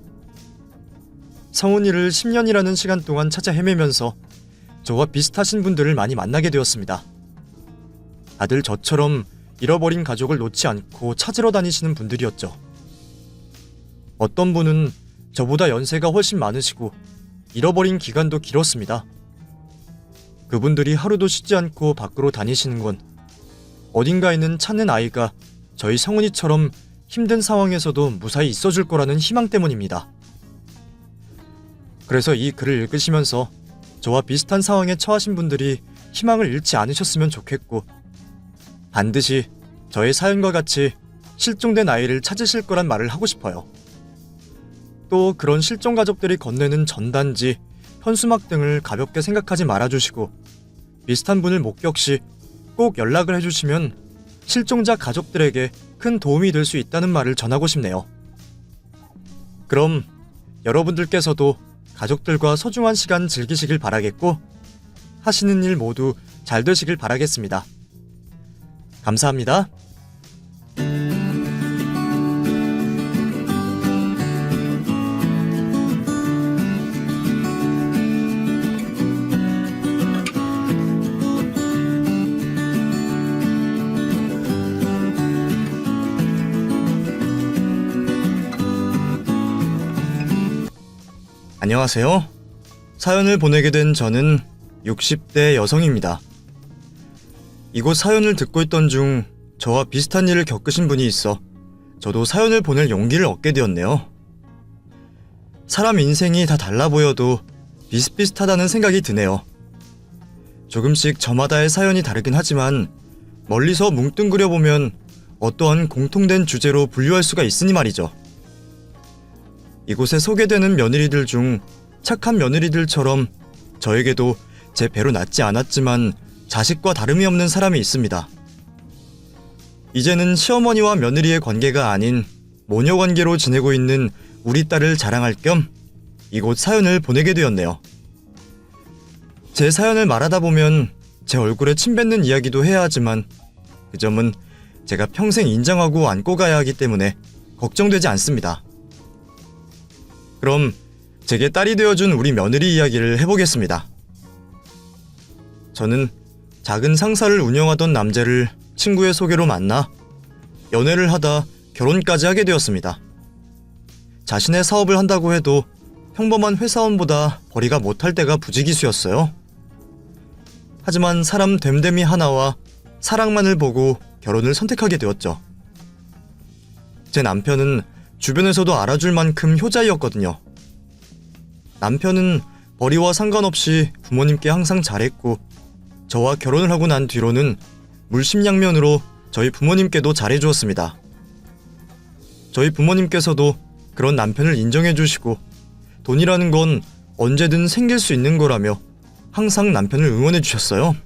성훈이를 10년이라는 시간 동안 찾아 헤매면서 저와 비슷하신 분들을 많이 만나게 되었습니다. 다들 저처럼 잃어버린 가족을 놓지 않고 찾으러 다니시는 분들이었죠. 어떤 분은 저보다 연세가 훨씬 많으시고 잃어버린 기간도 길었습니다. 그분들이 하루도 쉬지 않고 밖으로 다니시는 건 어딘가에는 찾는 아이가 저희 성훈이처럼 힘든 상황에서도 무사히 있어줄 거라는 희망 때문입니다. 그래서 이 글을 읽으시면서 저와 비슷한 상황에 처하신 분들이 희망을 잃지 않으셨으면 좋겠고 반드시 저의 사연과 같이 실종된 아이를 찾으실 거란 말을 하고 싶어요. 또 그런 실종 가족들이 건네는 전단지, 현수막 등을 가볍게 생각하지 말아주시고 비슷한 분을 목격 시 꼭 연락을 해주시면 실종자 가족들에게 큰 도움이 될 수 있다는 말을 전하고 싶네요. 그럼 여러분들께서도 가족들과 소중한 시간 즐기시길 바라겠고 하시는 일 모두 잘 되시길 바라겠습니다. 감사합니다. 안녕하세요. 사연을 보내게 된 저는 60대 여성입니다. 이곳 사연을 듣고 있던 중 저와 비슷한 일을 겪으신 분이 있어 저도 사연을 보낼 용기를 얻게 되었네요. 사람 인생이 다 달라 보여도 비슷비슷하다는 생각이 드네요. 조금씩 저마다의 사연이 다르긴 하지만 멀리서 뭉뚱그려 보면 어떠한 공통된 주제로 분류할 수가 있으니 말이죠. 이곳에 소개되는 며느리들 중 착한 며느리들처럼 저에게도 제 배로 낳지 않았지만 자식과 다름이 없는 사람이 있습니다. 이제는 시어머니와 며느리의 관계가 아닌 모녀 관계로 지내고 있는 우리 딸을 자랑할 겸 이곳 사연을 보내게 되었네요. 제 사연을 말하다 보면 제 얼굴에 침 뱉는 이야기도 해야 하지만 그 점은 제가 평생 인정하고 안고 가야 하기 때문에 걱정되지 않습니다. 그럼 제게 딸이 되어준 우리 며느리 이야기를 해보겠습니다. 저는 작은 상사를 운영하던 남자를 친구의 소개로 만나 연애를 하다 결혼까지 하게 되었습니다. 자신의 사업을 한다고 해도 평범한 회사원보다 벌이가 못할 때가 부지기수였어요. 하지만 사람 됨됨이 하나와 사랑만을 보고 결혼을 선택하게 되었죠. 제 남편은 주변에서도 알아줄 만큼 효자이었거든요. 남편은 벌이와 상관없이 부모님께 항상 잘했고 저와 결혼을 하고 난 뒤로는 물심양면으로 저희 부모님께도 잘해주었습니다. 저희 부모님께서도 그런 남편을 인정해 주시고 돈이라는 건 언제든 생길 수 있는 거라며 항상 남편을 응원해 주셨어요.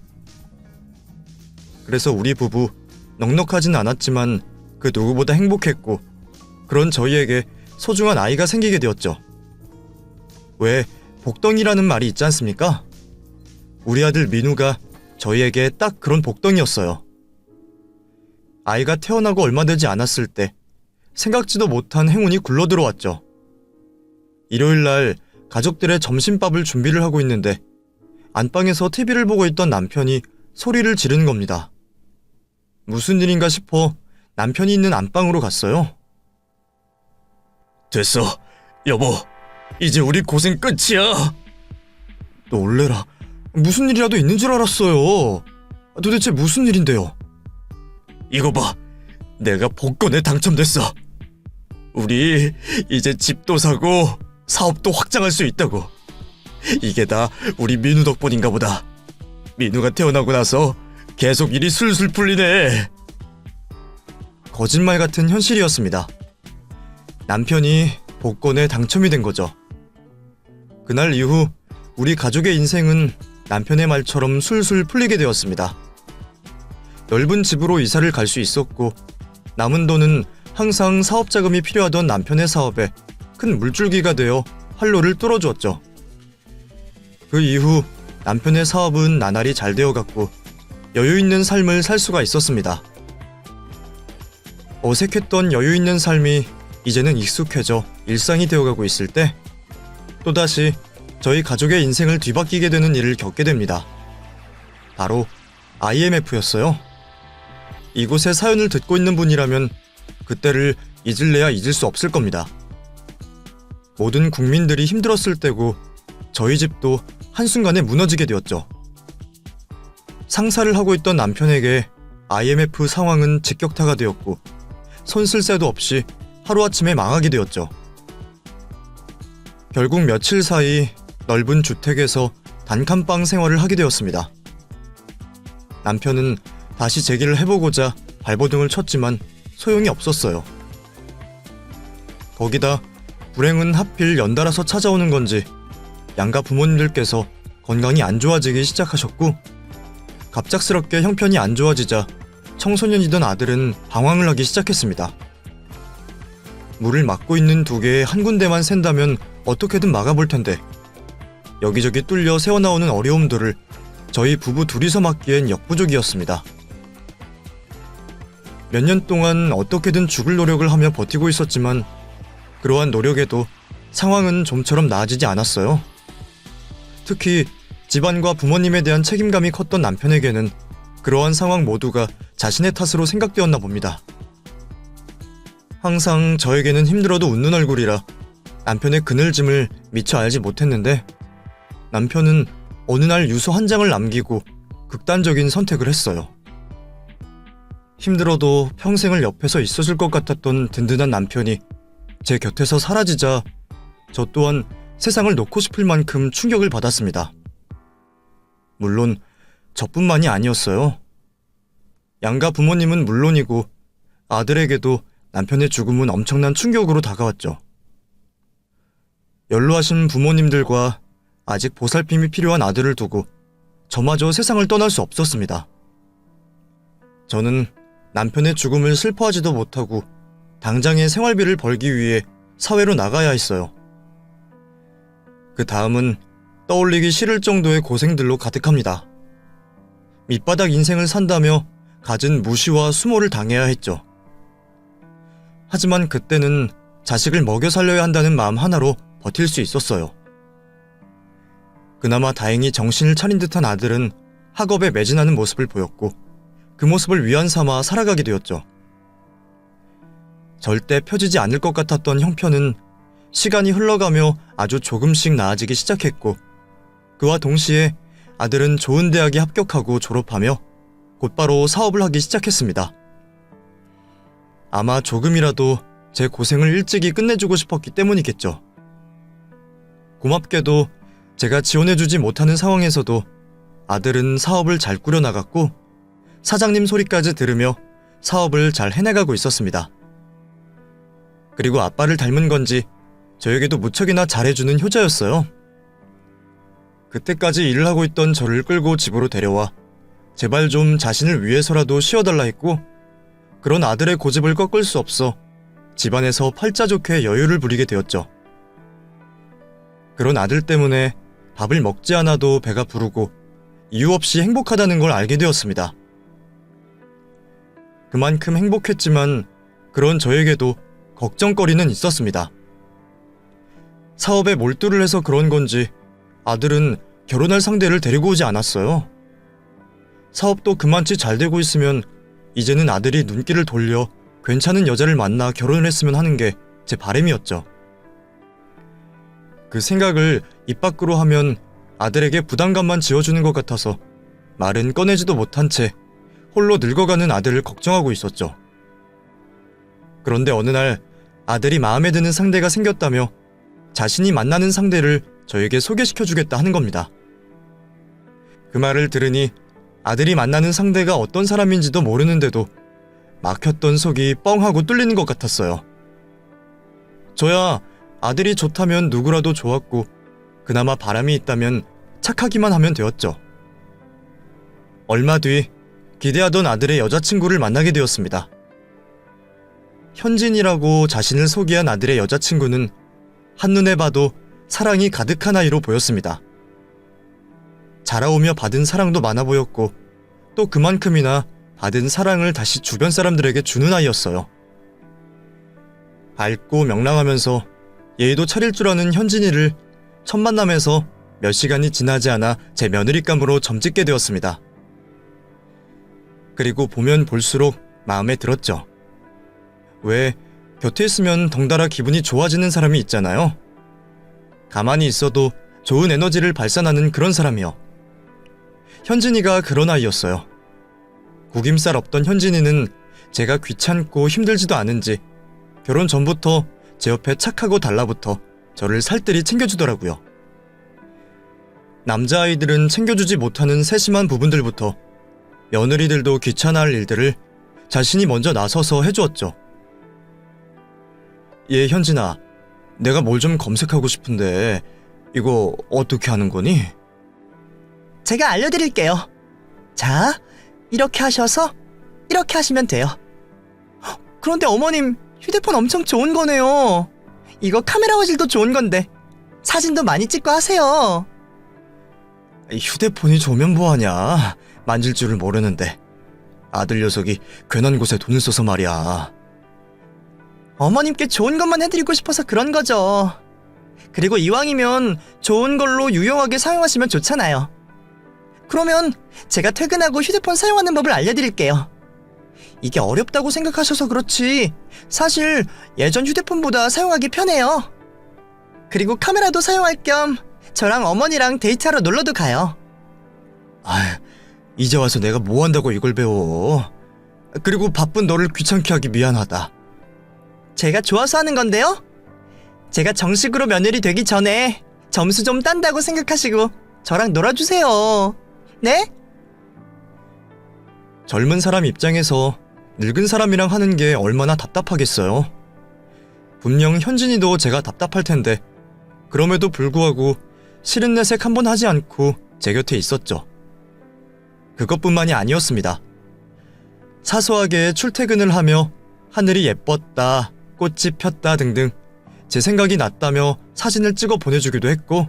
그래서 우리 부부 넉넉하진 않았지만 그 누구보다 행복했고 그런 저희에게 소중한 아이가 생기게 되었죠. 왜 복덩이라는 말이 있지 않습니까? 우리 아들 민우가 저희에게 딱 그런 복덩이였어요. 아이가 태어나고 얼마 되지 않았을 때 생각지도 못한 행운이 굴러들어왔죠. 일요일날 가족들의 점심밥을 준비를 하고 있는데 안방에서 TV를 보고 있던 남편이 소리를 지르는 겁니다. 무슨 일인가 싶어 남편이 있는 안방으로 갔어요. 됐어, 여보. 이제 우리 고생 끝이야. 놀래라. 무슨 일이라도 있는 줄 알았어요. 도대체 무슨 일인데요? 이거 봐. 내가 복권에 당첨됐어. 우리 이제 집도 사고 사업도 확장할 수 있다고. 이게 다 우리 민우 덕분인가 보다. 민우가 태어나고 나서 계속 일이 술술 풀리네. 거짓말 같은 현실이었습니다. 남편이 복권에 당첨이 된 거죠. 그날 이후 우리 가족의 인생은 남편의 말처럼 술술 풀리게 되었습니다. 넓은 집으로 이사를 갈 수 있었고 남은 돈은 항상 사업 자금이 필요하던 남편의 사업에 큰 물줄기가 되어 활로를 뚫어주었죠. 그 이후 남편의 사업은 나날이 잘 되어갔고 여유 있는 삶을 살 수가 있었습니다. 어색했던 여유 있는 삶이 이제는 익숙해져 일상이 되어가고 있을 때 또다시 저희 가족의 인생을 뒤바뀌게 되는 일을 겪게 됩니다. 바로 IMF였어요. 이곳의 사연을 듣고 있는 분이라면 그때를 잊을래야 잊을 수 없을 겁니다. 모든 국민들이 힘들었을 때고 저희 집도 한순간에 무너지게 되었죠. 상사를 하고 있던 남편에게 IMF 상황은 직격타가 되었고 손 쓸 새도 없이 하루아침에 망하게 되었죠. 결국 며칠 사이 넓은 주택에서 단칸방 생활을 하게 되었습니다. 남편은 다시 재기를 해보고자 발버둥을 쳤지만 소용이 없었어요. 거기다 불행은 하필 연달아서 찾아오는 건지 양가 부모님들께서 건강이 안 좋아지기 시작하셨고 갑작스럽게 형편이 안 좋아지자 청소년이던 아들은 방황을 하기 시작했습니다. 물을 막고 있는 두 개의 한 군데만 샌다면 어떻게든 막아볼 텐데 여기저기 뚫려 새어나오는 어려움들을 저희 부부 둘이서 막기엔 역부족이었습니다. 몇 년 동안 어떻게든 죽을 노력을 하며 버티고 있었지만 그러한 노력에도 상황은 좀처럼 나아지지 않았어요. 특히 집안과 부모님에 대한 책임감이 컸던 남편에게는 그러한 상황 모두가 자신의 탓으로 생각되었나 봅니다. 항상 저에게는 힘들어도 웃는 얼굴이라 남편의 그늘짐을 미처 알지 못했는데 남편은 어느 날 유서 한 장을 남기고 극단적인 선택을 했어요. 힘들어도 평생을 옆에서 있어줄 것 같았던 든든한 남편이 제 곁에서 사라지자 저 또한 세상을 놓고 싶을 만큼 충격을 받았습니다. 물론 저뿐만이 아니었어요. 양가 부모님은 물론이고 아들에게도 남편의 죽음은 엄청난 충격으로 다가왔죠. 연로하신 부모님들과 아직 보살핌이 필요한 아들을 두고 저마저 세상을 떠날 수 없었습니다. 저는 남편의 죽음을 슬퍼하지도 못하고 당장의 생활비를 벌기 위해 사회로 나가야 했어요. 그 다음은 떠올리기 싫을 정도의 고생들로 가득합니다. 밑바닥 인생을 산다며 갖은 무시와 수모를 당해야 했죠. 하지만 그때는 자식을 먹여 살려야 한다는 마음 하나로 버틸 수 있었어요. 그나마 다행히 정신을 차린 듯한 아들은 학업에 매진하는 모습을 보였고 그 모습을 위안 삼아 살아가게 되었죠. 절대 펴지지 않을 것 같았던 형편은 시간이 흘러가며 아주 조금씩 나아지기 시작했고 그와 동시에 아들은 좋은 대학에 합격하고 졸업하며 곧바로 사업을 하기 시작했습니다. 아마 조금이라도 제 고생을 일찍이 끝내주고 싶었기 때문이겠죠. 고맙게도 제가 지원해주지 못하는 상황에서도 아들은 사업을 잘 꾸려나갔고 사장님 소리까지 들으며 사업을 잘 해나가고 있었습니다. 그리고 아빠를 닮은 건지 저에게도 무척이나 잘해주는 효자였어요. 그때까지 일을 하고 있던 저를 끌고 집으로 데려와 제발 좀 자신을 위해서라도 쉬어달라 했고, 그런 아들의 고집을 꺾을 수 없어 집안에서 팔자 좋게 여유를 부리게 되었죠. 그런 아들 때문에 밥을 먹지 않아도 배가 부르고 이유 없이 행복하다는 걸 알게 되었습니다. 그만큼 행복했지만 그런 저에게도 걱정거리는 있었습니다. 사업에 몰두를 해서 그런 건지 아들은 결혼할 상대를 데리고 오지 않았어요. 사업도 그만치 잘 되고 있으면 이제는 아들이 눈길을 돌려 괜찮은 여자를 만나 결혼을 했으면 하는 게 제 바람이었죠. 그 생각을 입 밖으로 하면 아들에게 부담감만 지어주는 것 같아서 말은 꺼내지도 못한 채 홀로 늙어가는 아들을 걱정하고 있었죠. 그런데 어느 날 아들이 마음에 드는 상대가 생겼다며 자신이 만나는 상대를 저에게 소개시켜주겠다 하는 겁니다. 그 말을 들으니 아들이 만나는 상대가 어떤 사람인지도 모르는데도 막혔던 속이 뻥하고 뚫리는 것 같았어요. 저야 아들이 좋다면 누구라도 좋았고 그나마 바람이 있다면 착하기만 하면 되었죠. 얼마 뒤 기대하던 아들의 여자친구를 만나게 되었습니다. 현진이라고 자신을 소개한 아들의 여자친구는 한눈에 봐도 사랑이 가득한 아이로 보였습니다. 자라오며 받은 사랑도 많아 보였고 또 그만큼이나 받은 사랑을 다시 주변 사람들에게 주는 아이였어요. 밝고 명랑하면서 예의도 차릴 줄 아는 현진이를 첫 만남에서 몇 시간이 지나지 않아 제 며느리감으로 점찍게 되었습니다. 그리고 보면 볼수록 마음에 들었죠. 왜 곁에 있으면 덩달아 기분이 좋아지는 사람이 있잖아요. 가만히 있어도 좋은 에너지를 발산하는 그런 사람이요. 현진이가 그런 아이였어요. 구김살 없던 현진이는 제가 귀찮고 힘들지도 않은지 결혼 전부터 제 옆에 착하고 달라붙어 저를 살뜰히 챙겨주더라고요. 남자아이들은 챙겨주지 못하는 세심한 부분들부터 며느리들도 귀찮아할 일들을 자신이 먼저 나서서 해주었죠. 예, 현진아, 내가 뭘 좀 검색하고 싶은데 이거 어떻게 하는 거니? 제가 알려드릴게요. 자, 이렇게 하셔서 이렇게 하시면 돼요. 그런데 어머님, 휴대폰 엄청 좋은 거네요. 이거 카메라 화질도 좋은 건데 사진도 많이 찍고 하세요. 휴대폰이 좋으면 뭐하냐. 만질 줄을 모르는데. 아들 녀석이 괜한 곳에 돈을 써서 말이야. 어머님께 좋은 것만 해드리고 싶어서 그런 거죠. 그리고 이왕이면 좋은 걸로 유용하게 사용하시면 좋잖아요. 그러면 제가 퇴근하고 휴대폰 사용하는 법을 알려드릴게요. 이게 어렵다고 생각하셔서 그렇지 사실 예전 휴대폰보다 사용하기 편해요. 그리고 카메라도 사용할 겸 저랑 어머니랑 데이트하러 놀러도 가요. 아, 이제 와서 내가 뭐 한다고 이걸 배워. 그리고 바쁜 너를 귀찮게 하기 미안하다. 제가 좋아서 하는 건데요. 제가 정식으로 며느리 되기 전에 점수 좀 딴다고 생각하시고 저랑 놀아주세요. 네? 젊은 사람 입장에서 늙은 사람이랑 하는 게 얼마나 답답하겠어요. 분명 현진이도 제가 답답할 텐데 그럼에도 불구하고 싫은 내색 한번 하지 않고 제 곁에 있었죠. 그것뿐만이 아니었습니다. 사소하게 출퇴근을 하며 하늘이 예뻤다, 꽃이 폈다 등등 제 생각이 났다며 사진을 찍어 보내주기도 했고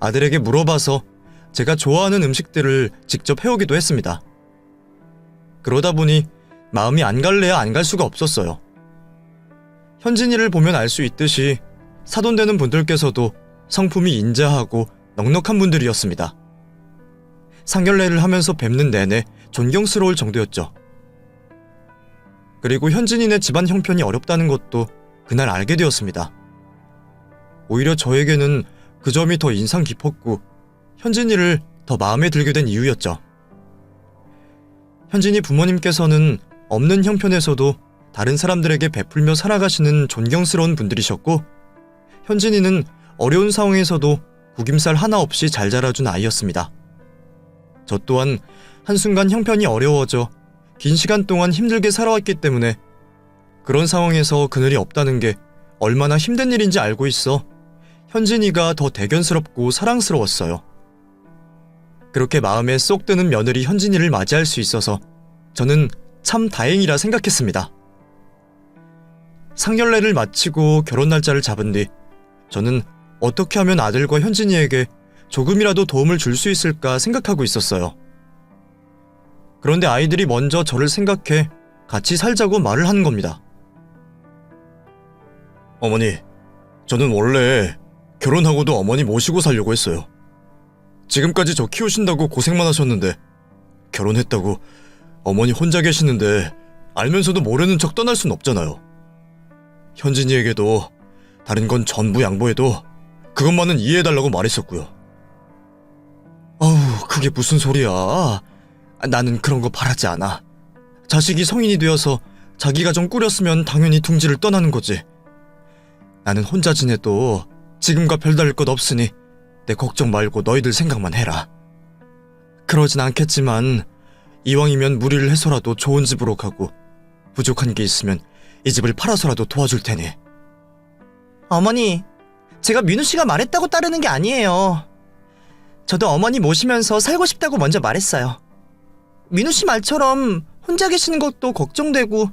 아들에게 물어봐서 제가 좋아하는 음식들을 직접 해오기도 했습니다. 그러다 보니 마음이 안 갈래야 안 갈 수가 없었어요. 현진이를 보면 알 수 있듯이 사돈되는 분들께서도 성품이 인자하고 넉넉한 분들이었습니다. 상견례를 하면서 뵙는 내내 존경스러울 정도였죠. 그리고 현진이네 집안 형편이 어렵다는 것도 그날 알게 되었습니다. 오히려 저에게는 그 점이 더 인상 깊었고 현진이를 더 마음에 들게 된 이유였죠. 현진이 부모님께서는 없는 형편에서도 다른 사람들에게 베풀며 살아가시는 존경스러운 분들이셨고 현진이는 어려운 상황에서도 구김살 하나 없이 잘 자라준 아이였습니다. 저 또한 한순간 형편이 어려워져 긴 시간 동안 힘들게 살아왔기 때문에 그런 상황에서 그늘이 없다는 게 얼마나 힘든 일인지 알고 있어 현진이가 더 대견스럽고 사랑스러웠어요. 그렇게 마음에 쏙 드는 며느리 현진이를 맞이할 수 있어서 저는 참 다행이라 생각했습니다. 상견례를 마치고 결혼 날짜를 잡은 뒤 저는 어떻게 하면 아들과 현진이에게 조금이라도 도움을 줄 수 있을까 생각하고 있었어요. 그런데 아이들이 먼저 저를 생각해 같이 살자고 말을 한 겁니다. 어머니, 저는 원래 결혼하고도 어머니 모시고 살려고 했어요. 지금까지 저 키우신다고 고생만 하셨는데 결혼했다고 어머니 혼자 계시는데 알면서도 모르는 척 떠날 순 없잖아요. 현진이에게도 다른 건 전부 양보해도 그것만은 이해해달라고 말했었고요. 아우, 그게 무슨 소리야. 나는 그런 거 바라지 않아. 자식이 성인이 되어서 자기 가정 꾸렸으면 당연히 둥지를 떠나는 거지. 나는 혼자 지내도 지금과 별다를 것 없으니 내 걱정 말고 너희들 생각만 해라. 그러진 않겠지만 이왕이면 무리를 해서라도 좋은 집으로 가고 부족한 게 있으면 이 집을 팔아서라도 도와줄 테니. 어머니, 제가 민우 씨가 말했다고 따르는 게 아니에요. 저도 어머니 모시면서 살고 싶다고 먼저 말했어요. 민우 씨 말처럼 혼자 계시는 것도 걱정되고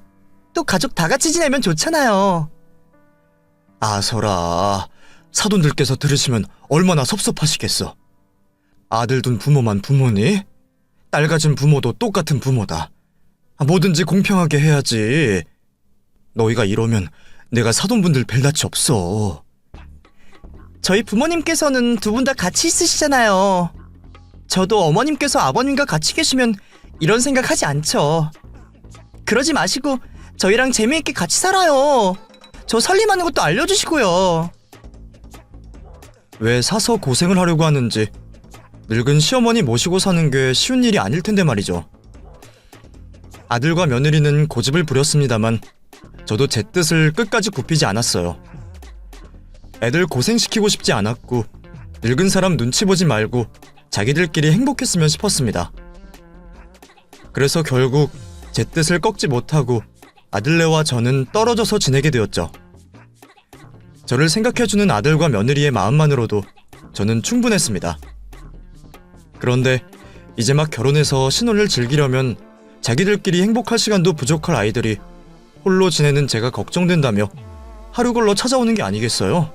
또 가족 다 같이 지내면 좋잖아요. 아서라, 사돈들께서 들으시면 얼마나 섭섭하시겠어. 아들 둔 부모만 부모니? 딸 가진 부모도 똑같은 부모다. 뭐든지 공평하게 해야지. 너희가 이러면 내가 사돈분들 뵐 낯이 없어. 저희 부모님께서는 두 분 다 같이 있으시잖아요. 저도 어머님께서 아버님과 같이 계시면 이런 생각 하지 않죠. 그러지 마시고 저희랑 재미있게 같이 살아요. 저 살림하는 것도 알려주시고요. 왜 사서 고생을 하려고 하는지 늙은 시어머니 모시고 사는 게 쉬운 일이 아닐 텐데 말이죠. 아들과 며느리는 고집을 부렸습니다만 저도 제 뜻을 끝까지 굽히지 않았어요. 애들 고생시키고 싶지 않았고 늙은 사람 눈치 보지 말고 자기들끼리 행복했으면 싶었습니다. 그래서 결국 제 뜻을 꺾지 못하고 아들네와 저는 떨어져서 지내게 되었죠. 저를 생각해주는 아들과 며느리의 마음만으로도 저는 충분했습니다. 그런데 이제 막 결혼해서 신혼을 즐기려면 자기들끼리 행복할 시간도 부족할 아이들이 홀로 지내는 제가 걱정된다며 하루 걸러 찾아오는 게 아니겠어요?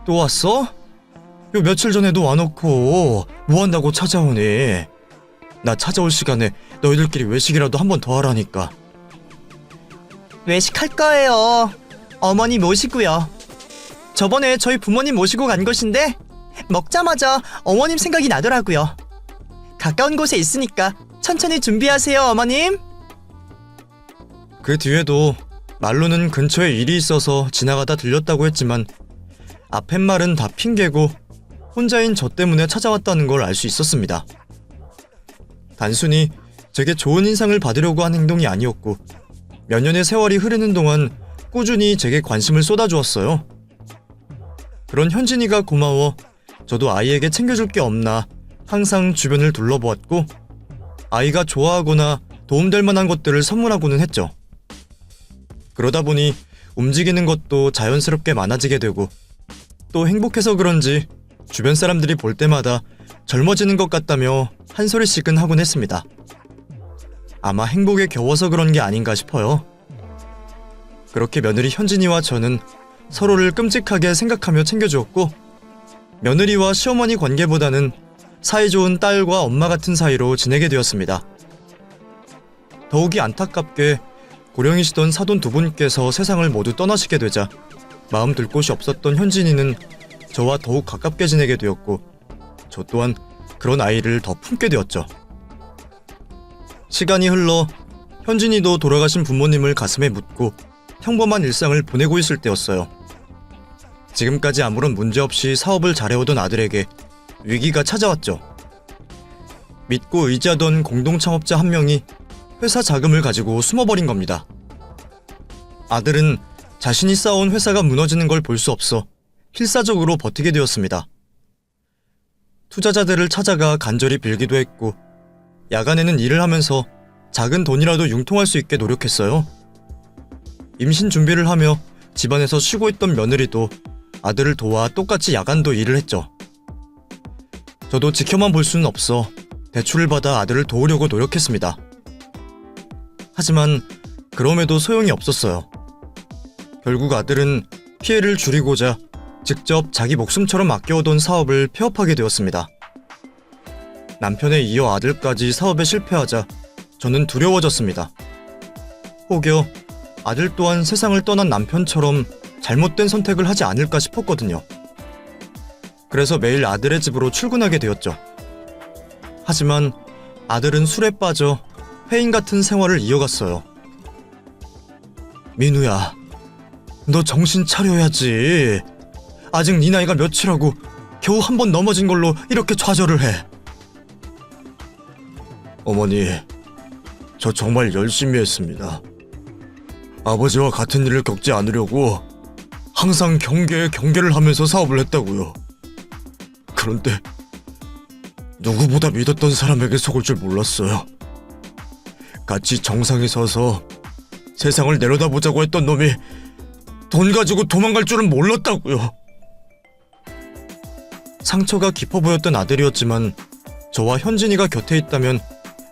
또 왔어? 요 며칠 전에도 와놓고 뭐 한다고 찾아오니? 나 찾아올 시간에 너희들끼리 외식이라도 한 번 더 하라니까. 외식할 거예요. 어머니 모시고요. 저번에 저희 부모님 모시고 간 것인데 먹자마자 어머님 생각이 나더라고요. 가까운 곳에 있으니까 천천히 준비하세요, 어머님. 그 뒤에도 말로는 근처에 일이 있어서 지나가다 들렸다고 했지만 앞팻말은 다 핑계고 혼자인 저 때문에 찾아왔다는 걸 알 수 있었습니다. 단순히 제게 좋은 인상을 받으려고 한 행동이 아니었고 몇 년의 세월이 흐르는 동안 꾸준히 제게 관심을 쏟아주었어요. 그런 현진이가 고마워 저도 아이에게 챙겨줄 게 없나 항상 주변을 둘러보았고 아이가 좋아하거나 도움될 만한 것들을 선물하고는 했죠. 그러다 보니 움직이는 것도 자연스럽게 많아지게 되고 또 행복해서 그런지 주변 사람들이 볼 때마다 젊어지는 것 같다며 한 소리씩은 하곤 했습니다. 아마 행복에 겨워서 그런 게 아닌가 싶어요. 그렇게 며느리 현진이와 저는 서로를 끔찍하게 생각하며 챙겨주었고 며느리와 시어머니 관계보다는 사이좋은 딸과 엄마 같은 사이로 지내게 되었습니다. 더욱이 안타깝게 고령이시던 사돈 두 분께서 세상을 모두 떠나시게 되자 마음 둘 곳이 없었던 현진이는 저와 더욱 가깝게 지내게 되었고 저 또한 그런 아이를 더 품게 되었죠. 시간이 흘러 현진이도 돌아가신 부모님을 가슴에 묻고 평범한 일상을 보내고 있을 때였어요. 지금까지 아무런 문제 없이 사업을 잘해오던 아들에게 위기가 찾아왔죠. 믿고 의지하던 공동창업자 한 명이 회사 자금을 가지고 숨어버린 겁니다. 아들은 자신이 쌓아온 회사가 무너지는 걸 볼 수 없어 필사적으로 버티게 되었습니다. 투자자들을 찾아가 간절히 빌기도 했고 야간에는 일을 하면서 작은 돈이라도 융통할 수 있게 노력했어요. 임신 준비를 하며 집안에서 쉬고 있던 며느리도 아들을 도와 똑같이 야간도 일을 했죠. 저도 지켜만 볼 수는 없어 대출을 받아 아들을 도우려고 노력했습니다. 하지만 그럼에도 소용이 없었어요. 결국 아들은 피해를 줄이고자 직접 자기 목숨처럼 아껴오던 사업을 폐업하게 되었습니다. 남편에 이어 아들까지 사업에 실패하자 저는 두려워졌습니다. 혹여 아들 또한 세상을 떠난 남편처럼 잘못된 선택을 하지 않을까 싶었거든요. 그래서 매일 아들의 집으로 출근하게 되었죠. 하지만 아들은 술에 빠져 회인 같은 생활을 이어갔어요. 민우야, 너 정신 차려야지. 아직 네 나이가 몇이라고 겨우 한 번 넘어진 걸로 이렇게 좌절을 해. 어머니, 저 정말 열심히 했습니다. 아버지와 같은 일을 겪지 않으려고 항상 경계에 경계를 하면서 사업을 했다고요. 그런데 누구보다 믿었던 사람에게 속을 줄 몰랐어요. 같이 정상에 서서 세상을 내려다보자고 했던 놈이 돈 가지고 도망갈 줄은 몰랐다고요. 상처가 깊어 보였던 아들이었지만 저와 현진이가 곁에 있다면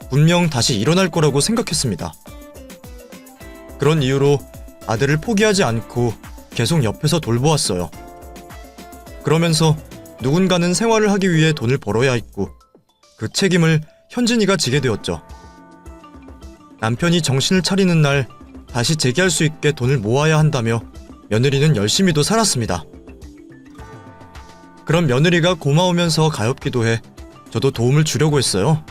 분명 다시 일어날 거라고 생각했습니다. 그런 이유로 아들을 포기하지 않고 계속 옆에서 돌보았어요. 그러면서 누군가는 생활을 하기 위해 돈을 벌어야 했고 그 책임을 현진이가 지게 되었죠. 남편이 정신을 차리는 날 다시 재기할 수 있게 돈을 모아야 한다며 며느리는 열심히도 살았습니다. 그런 며느리가 고마우면서 가엾기도 해 저도 도움을 주려고 했어요.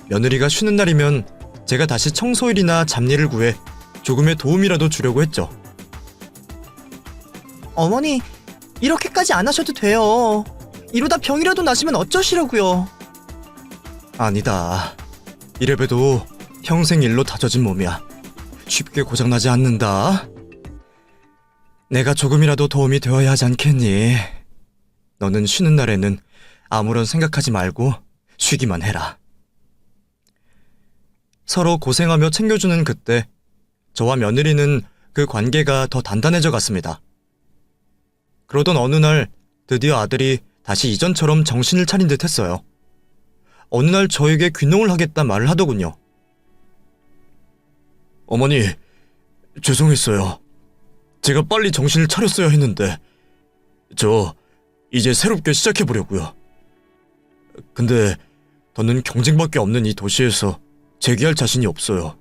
며느리가 쉬는 날이면 제가 다시 청소일이나 잡일을 구해 조금의 도움이라도 주려고 했죠. 어머니, 이렇게까지 안 하셔도 돼요. 이러다 병이라도 나시면 어쩌시려고요. 아니다. 이래봬도 평생 일로 다져진 몸이야. 쉽게 고장나지 않는다. 내가 조금이라도 도움이 되어야 하지 않겠니? 너는 쉬는 날에는 아무런 생각하지 말고 쉬기만 해라. 서로 고생하며 챙겨주는 그때 저와 며느리는 그 관계가 더 단단해져 갔습니다. 그러던 어느 날 드디어 아들이 다시 이전처럼 정신을 차린 듯 했어요. 어느 날 저에게 귀농을 하겠다 말을 하더군요. 어머니, 죄송했어요. 제가 빨리 정신을 차렸어야 했는데 저 이제 새롭게 시작해보려고요. 근데 더는 경쟁밖에 없는 이 도시에서 재기할 자신이 없어요.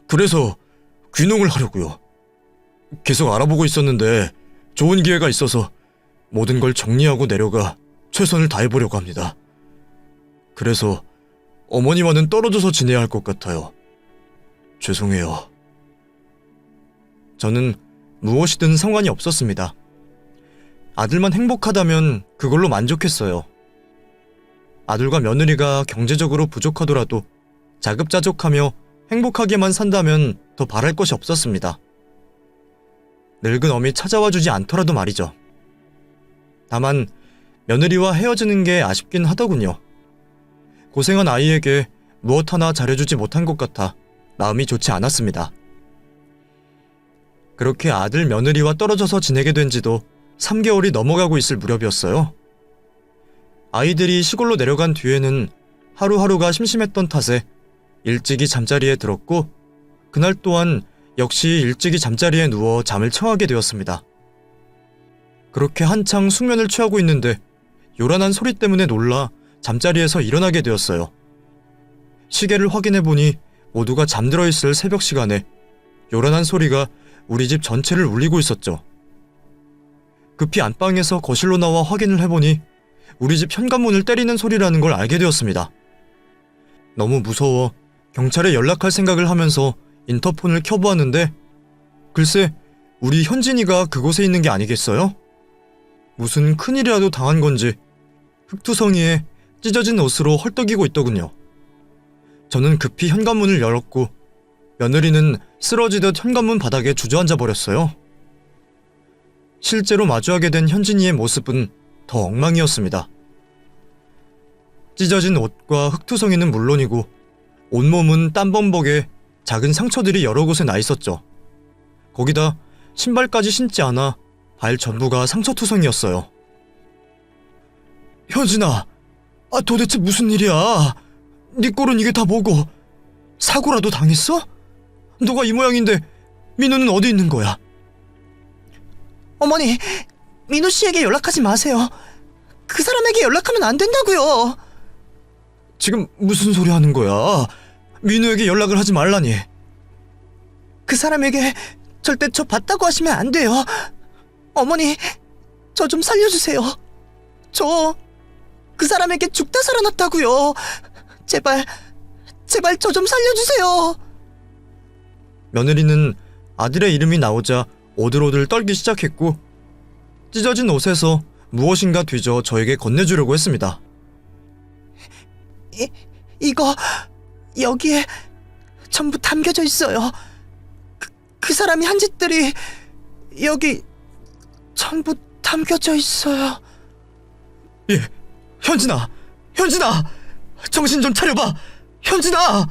그래서 귀농을 하려고요. 계속 알아보고 있었는데 좋은 기회가 있어서 모든 걸 정리하고 내려가 최선을 다해보려고 합니다. 그래서 어머니와는 떨어져서 지내야 할 것 같아요. 죄송해요. 저는 무엇이든 상관이 없었습니다. 아들만 행복하다면 그걸로 만족했어요. 아들과 며느리가 경제적으로 부족하더라도 자급자족하며 행복하게만 산다면 더 바랄 것이 없었습니다. 늙은 어미 찾아와 주지 않더라도 말이죠. 다만 며느리와 헤어지는 게 아쉽긴 하더군요. 고생한 아이에게 무엇 하나 잘해주지 못한 것 같아 마음이 좋지 않았습니다. 그렇게 아들 며느리와 떨어져서 지내게 된 지도 3개월이 넘어가고 있을 무렵이었어요. 아이들이 시골로 내려간 뒤에는 하루하루가 심심했던 탓에 일찍이 잠자리에 들었고 그날 또한 역시 일찍이 잠자리에 누워 잠을 청하게 되었습니다. 그렇게 한창 숙면을 취하고 있는데 요란한 소리 때문에 놀라 잠자리에서 일어나게 되었어요. 시계를 확인해보니 모두가 잠들어 있을 새벽 시간에 요란한 소리가 우리 집 전체를 울리고 있었죠. 급히 안방에서 거실로 나와 확인을 해보니 우리 집 현관문을 때리는 소리라는 걸 알게 되었습니다. 너무 무서워 경찰에 연락할 생각을 하면서 인터폰을 켜보았는데 글쎄 우리 현진이가 그곳에 있는 게 아니겠어요? 무슨 큰일이라도 당한 건지 흙투성이에 찢어진 옷으로 헐떡이고 있더군요. 저는 급히 현관문을 열었고 며느리는 쓰러지듯 현관문 바닥에 주저앉아 버렸어요. 실제로 마주하게 된 현진이의 모습은 더 엉망이었습니다. 찢어진 옷과 흙투성이는 물론이고 온몸은 땀범벅에 작은 상처들이 여러 곳에 나 있었죠. 거기다 신발까지 신지 않아 발 전부가 상처투성이었어요. 현진아, 도대체 무슨 일이야? 네 꼴은 이게 다 뭐고? 사고라도 당했어? 너가 이 모양인데 민우는 어디 있는 거야? 어머니, 민우 씨에게 연락하지 마세요. 그 사람에게 연락하면 안 된다고요. 지금 무슨 소리 하는 거야? 민우에게 연락을 하지 말라니. 그 사람에게 절대 저 봤다고 하시면 안 돼요. 어머니, 저 좀 살려주세요. 저 그 사람에게 죽다 살아났다고요. 제발 저 좀 살려주세요. 며느리는 아들의 이름이 나오자 오들오들 떨기 시작했고 찢어진 옷에서 무엇인가 뒤져 저에게 건네주려고 했습니다. 이거 여기에 전부 담겨져 있어요. 그 사람이 한 짓들이 여기 전부 담겨져 있어요. 예, 현진아! 정신 좀 차려봐! 현진아!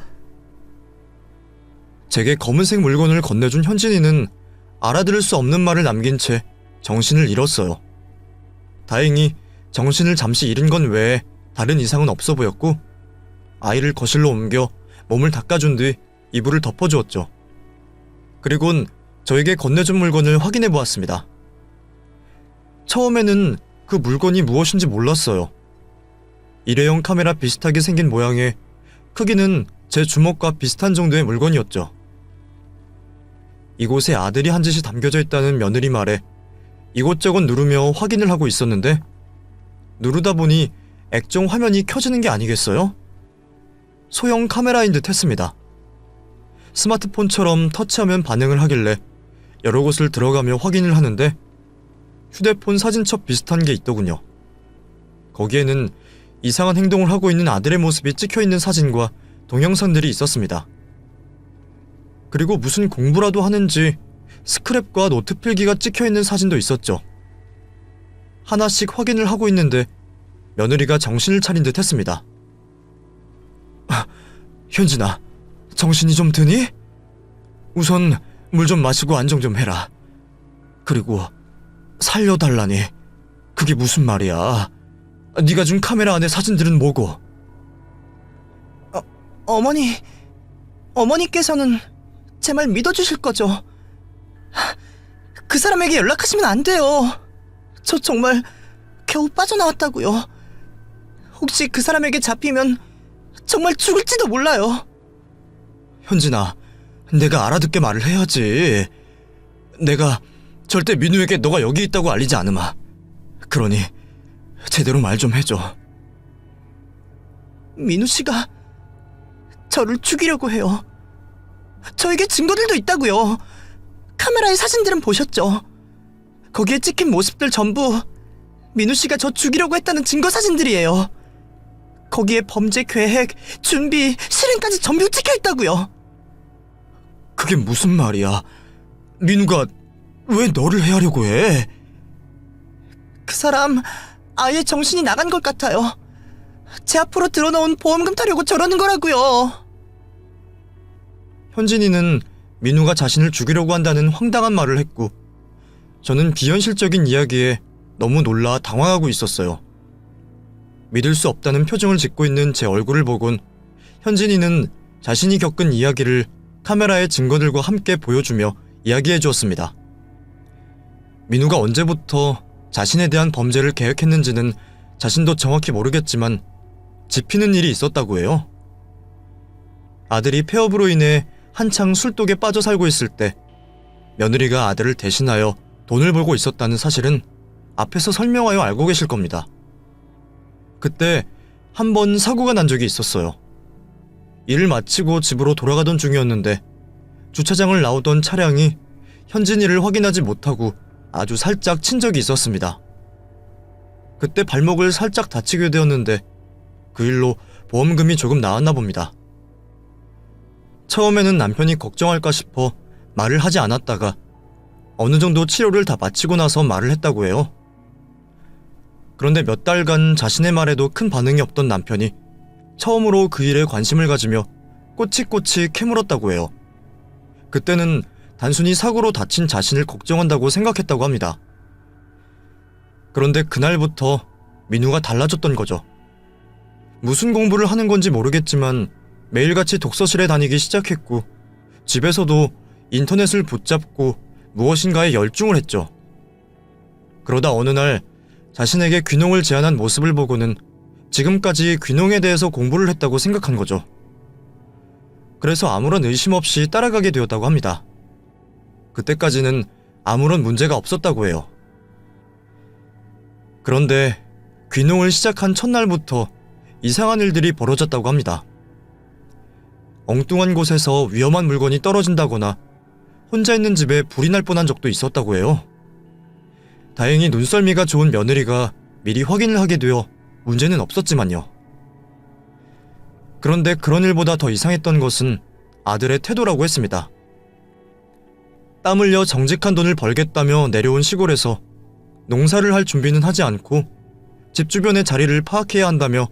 제게 검은색 물건을 건네준 현진이는 알아들을 수 없는 말을 남긴 채 정신을 잃었어요. 다행히 정신을 잠시 잃은 건 외에 다른 이상은 없어 보였고 아이를 거실로 옮겨 몸을 닦아준 뒤 이불을 덮어주었죠. 그리곤 저에게 건네준 물건을 확인해 보았습니다. 처음에는 그 물건이 무엇인지 몰랐어요. 일회용 카메라 비슷하게 생긴 모양에 크기는 제 주먹과 비슷한 정도의 물건이었죠. 이곳에 아들이 한 짓이 담겨져 있다는 며느리 말에 이곳저곳 누르며 확인을 하고 있었는데 누르다 보니 액정 화면이 켜지는 게 아니겠어요? 소형 카메라인 듯 했습니다. 스마트폰처럼 터치하면 반응을 하길래 여러 곳을 들어가며 확인을 하는데 휴대폰 사진첩 비슷한 게 있더군요. 거기에는 이상한 행동을 하고 있는 아들의 모습이 찍혀있는 사진과 동영상들이 있었습니다. 그리고 무슨 공부라도 하는지 스크랩과 노트 필기가 찍혀있는 사진도 있었죠. 하나씩 확인을 하고 있는데 며느리가 정신을 차린 듯 했습니다. 현진아, 정신이 좀 드니? 우선 물 좀 마시고 안정 좀 해라. 그리고 살려달라니, 그게 무슨 말이야? 네가 준 카메라 안에 사진들은 뭐고? 어머니께서는 제 말 믿어주실 거죠? 그 사람에게 연락하시면 안 돼요. 저 정말 겨우 빠져나왔다고요. 혹시 그 사람에게 잡히면 정말 죽을지도 몰라요. 현진아, 내가 알아듣게 말을 해야지. 내가 절대 민우에게 너가 여기 있다고 알리지 않으마. 그러니 제대로 말 좀 해줘. 민우 씨가 저를 죽이려고 해요. 저에게 증거들도 있다고요. 카메라의 사진들은 보셨죠? 거기에 찍힌 모습들 전부 민우 씨가 저 죽이려고 했다는 증거 사진들이에요. 거기에 범죄 계획, 준비, 실행까지 전부 찍혀 있다고요. 그게 무슨 말이야? 민우가 왜 너를 해하려고 해? 그 사람 아예 정신이 나간 것 같아요. 제 앞으로 들어놓은 보험금 타려고 저러는 거라고요. 현진이는 민우가 자신을 죽이려고 한다는 황당한 말을 했고 저는 비현실적인 이야기에 너무 놀라 당황하고 있었어요. 믿을 수 없다는 표정을 짓고 있는 제 얼굴을 보곤 현진이는 자신이 겪은 이야기를 카메라의 증거들과 함께 보여주며 이야기해 주었습니다. 민우가 언제부터 자신에 대한 범죄를 계획했는지는 자신도 정확히 모르겠지만 지피는 일이 있었다고 해요. 아들이 폐업으로 인해 한창 술독에 빠져 살고 있을 때 며느리가 아들을 대신하여 돈을 벌고 있었다는 사실은 앞에서 설명하여 알고 계실 겁니다. 그때 한 번 사고가 난 적이 있었어요. 일을 마치고 집으로 돌아가던 중이었는데 주차장을 나오던 차량이 현진이를 확인하지 못하고 아주 살짝 친 적이 있었습니다. 그때 발목을 살짝 다치게 되었는데 그 일로 보험금이 조금 나왔나 봅니다. 처음에는 남편이 걱정할까 싶어 말을 하지 않았다가 어느 정도 치료를 다 마치고 나서 말을 했다고 해요. 그런데 몇 달간 자신의 말에도 큰 반응이 없던 남편이 처음으로 그 일에 관심을 가지며 꼬치꼬치 캐물었다고 해요. 그때는 단순히 사고로 다친 자신을 걱정한다고 생각했다고 합니다. 그런데 그날부터 민우가 달라졌던 거죠. 무슨 공부를 하는 건지 모르겠지만 매일같이 독서실에 다니기 시작했고 집에서도 인터넷을 붙잡고 무엇인가에 열중을 했죠. 그러다 어느 날 자신에게 귀농을 제안한 모습을 보고는 지금까지 귀농에 대해서 공부를 했다고 생각한 거죠. 그래서 아무런 의심 없이 따라가게 되었다고 합니다. 그때까지는 아무런 문제가 없었다고 해요. 그런데 귀농을 시작한 첫날부터 이상한 일들이 벌어졌다고 합니다. 엉뚱한 곳에서 위험한 물건이 떨어진다거나 혼자 있는 집에 불이 날 뻔한 적도 있었다고 해요. 다행히 눈썰미가 좋은 며느리가 미리 확인을 하게 되어 문제는 없었지만요. 그런데 그런 일보다 더 이상했던 것은 아들의 태도라고 했습니다. 땀 흘려 정직한 돈을 벌겠다며 내려온 시골에서 농사를 할 준비는 하지 않고 집 주변의 자리를 파악해야 한다며